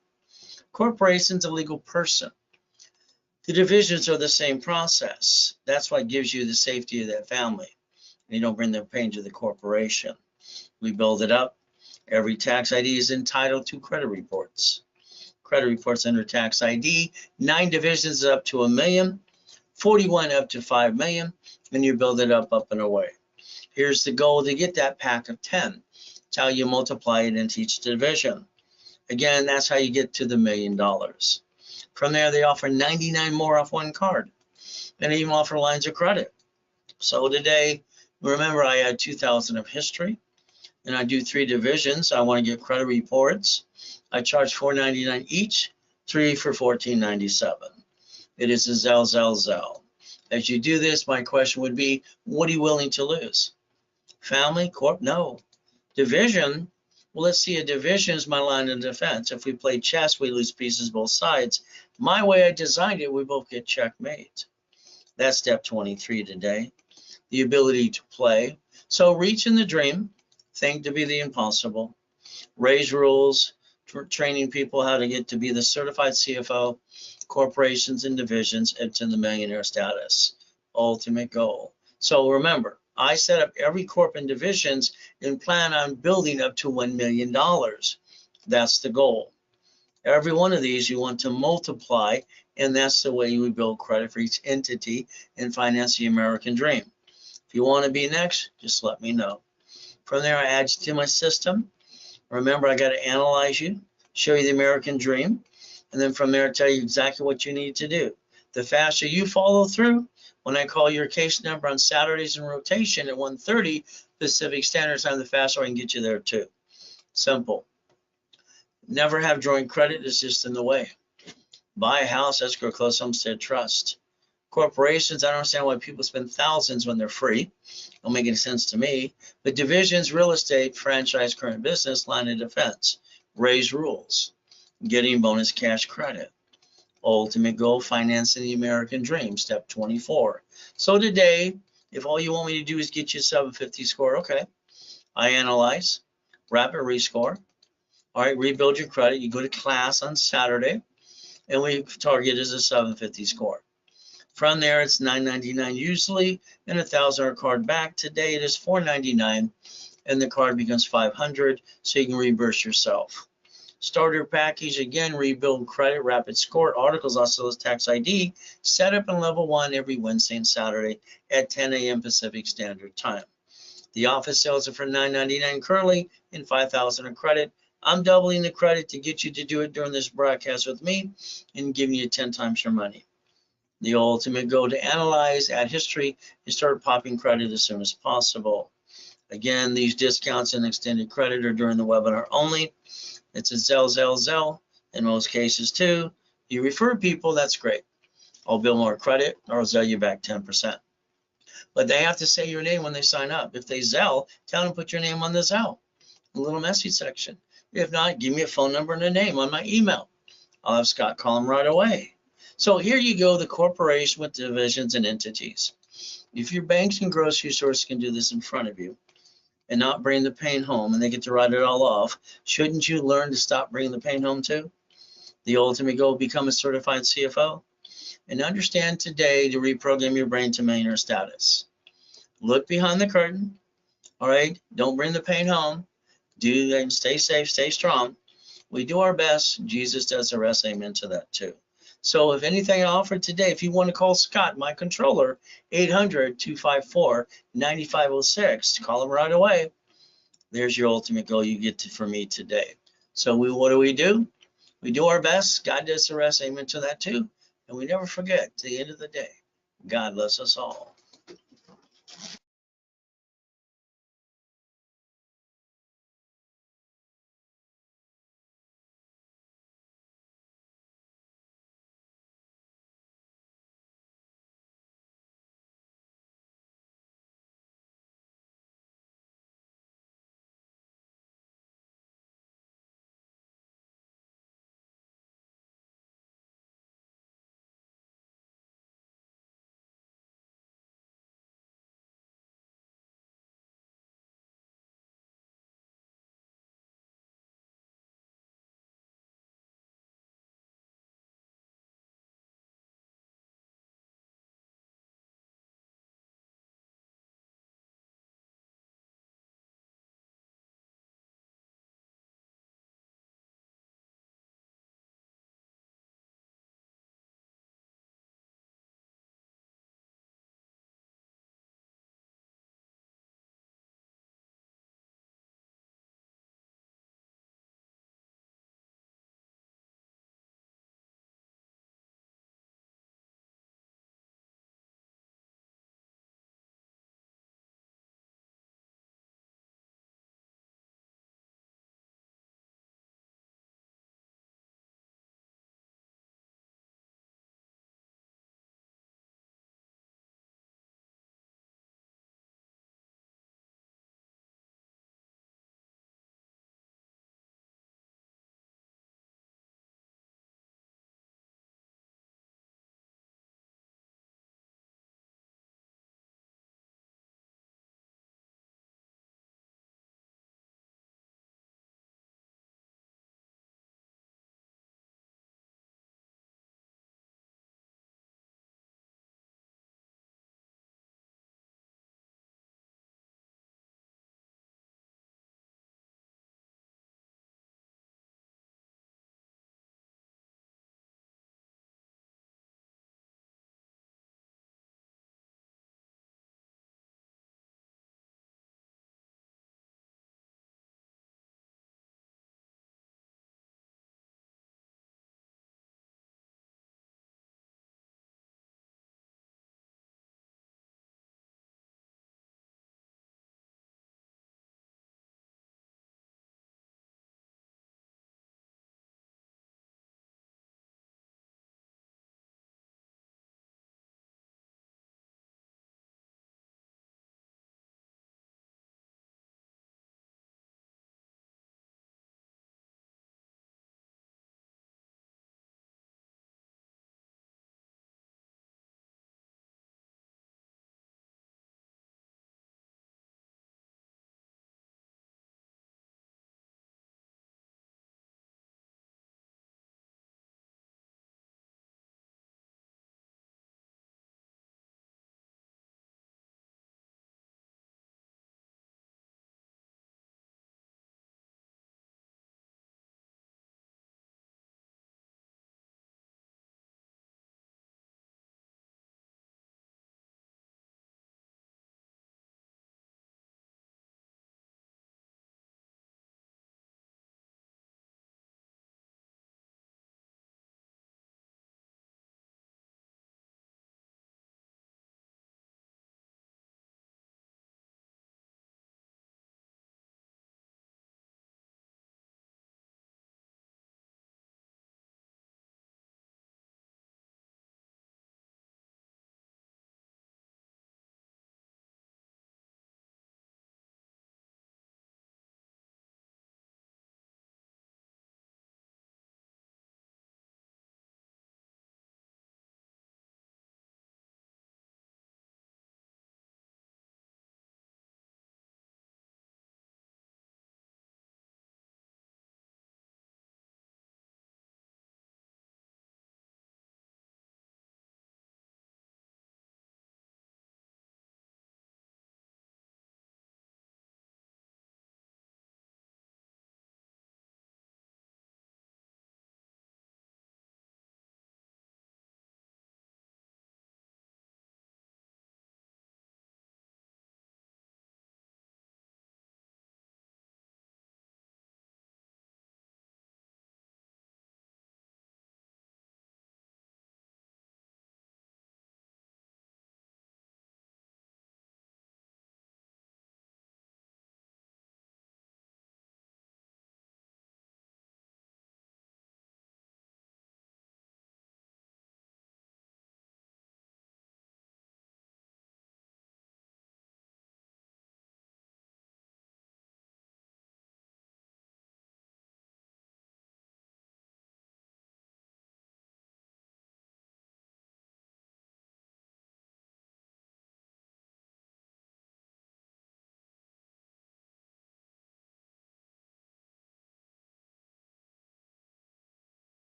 Corporation's a legal person. The divisions are the same process. That's what gives you the safety of that family. You don't bring the pain to the corporation. We build it up. Every tax ID is entitled to credit reports. Credit reports under tax ID, 9 divisions up to $1 million, 41 up to $5 million, and you build it up and away. Here's the goal to get that pack of 10. It's how you multiply it into each division. Again, that's how you get to the $1 million. From there, they offer 99 more off one card, and they even offer lines of credit. So today, remember, I had 2,000 of history, and I do 3 divisions. I want to get credit reports. I charge $4.99 each, 3 for $14.97. It is a Zelle, Zelle, Zelle. As you do this, my question would be, what are you willing to lose? Family, corp? No. Division? Well, let's see, a division is my line of defense. If we play chess, we lose pieces both sides. My way I designed it, we both get checkmate. That's step 23 today. The ability to play. So reach in the dream, think to be the impossible. Ray's rules, training people how to get to be the certified CFO, corporations and divisions, into the millionaire status. Ultimate goal. So remember, I set up every corp and divisions and plan on building up to $1 million. That's the goal. Every one of these you want to multiply, and that's the way you build credit for each entity and finance the American dream. If you want to be next, just let me know. From there, I add you to my system. Remember, I got to analyze you, show you the American dream, and then from there, tell you exactly what you need to do. The faster you follow through, when I call your case number on Saturdays in rotation at 1:30 Pacific Standard Time, the faster I can get you there too. Simple. Never have joint credit. It's just in the way. Buy a house, escrow, close, homestead, trust. Corporations, I don't understand why people spend thousands when they're free. Don't make any sense to me. But divisions, real estate, franchise, current business, line of defense. Raise rules. Getting bonus cash credit. Ultimate goal, financing the American dream, step 24. So today, if all you want me to do is get you a 750 score, okay. I analyze, rapid rescore. All right, rebuild your credit. You go to class on Saturday, and we target is a 750 score. From there, it's $9.99 usually, and $1,000 card back. Today, it is $4.99, and the card becomes $500, so you can reimburse yourself. Starter package, again, rebuild credit, rapid score, articles, also as tax ID, set up in level 1 every Wednesday and Saturday at 10 a.m. Pacific Standard Time. The office sales are for $9.99 currently and $5,000 in credit. I'm doubling the credit to get you to do it during this broadcast with me and giving you 10 times your money. The ultimate goal to analyze, add history, and start popping credit as soon as possible. Again, these discounts and extended credit are during the webinar only. It's a Zelle, Zelle, Zelle in most cases too. You refer people, that's great. I'll build more credit or I'll Zelle you back 10%. But they have to say your name when they sign up. If they Zelle, tell them to put your name on the Zelle, the little message section. If not, give me a phone number and a name on my email. I'll have Scott call them right away. So here you go, the corporation with divisions and entities. If your banks and grocery stores can do this in front of you and not bring the pain home, and they get to write it all off, shouldn't you learn to stop bringing the pain home too? The ultimate goal, become a certified CFO. And understand today to reprogram your brain to millionaire status. Look behind the curtain, all right? Don't bring the pain home. Do and stay safe, stay strong. We do our best. Jesus does the rest. Amen to that too. So if anything I offered today, if you want to call Scott, my controller, 800-254-9506, call him right away. There's your ultimate goal you get from me today. So what do? We do our best. God does the rest. Amen to that too. And we never forget, at the end of the day, God loves us all.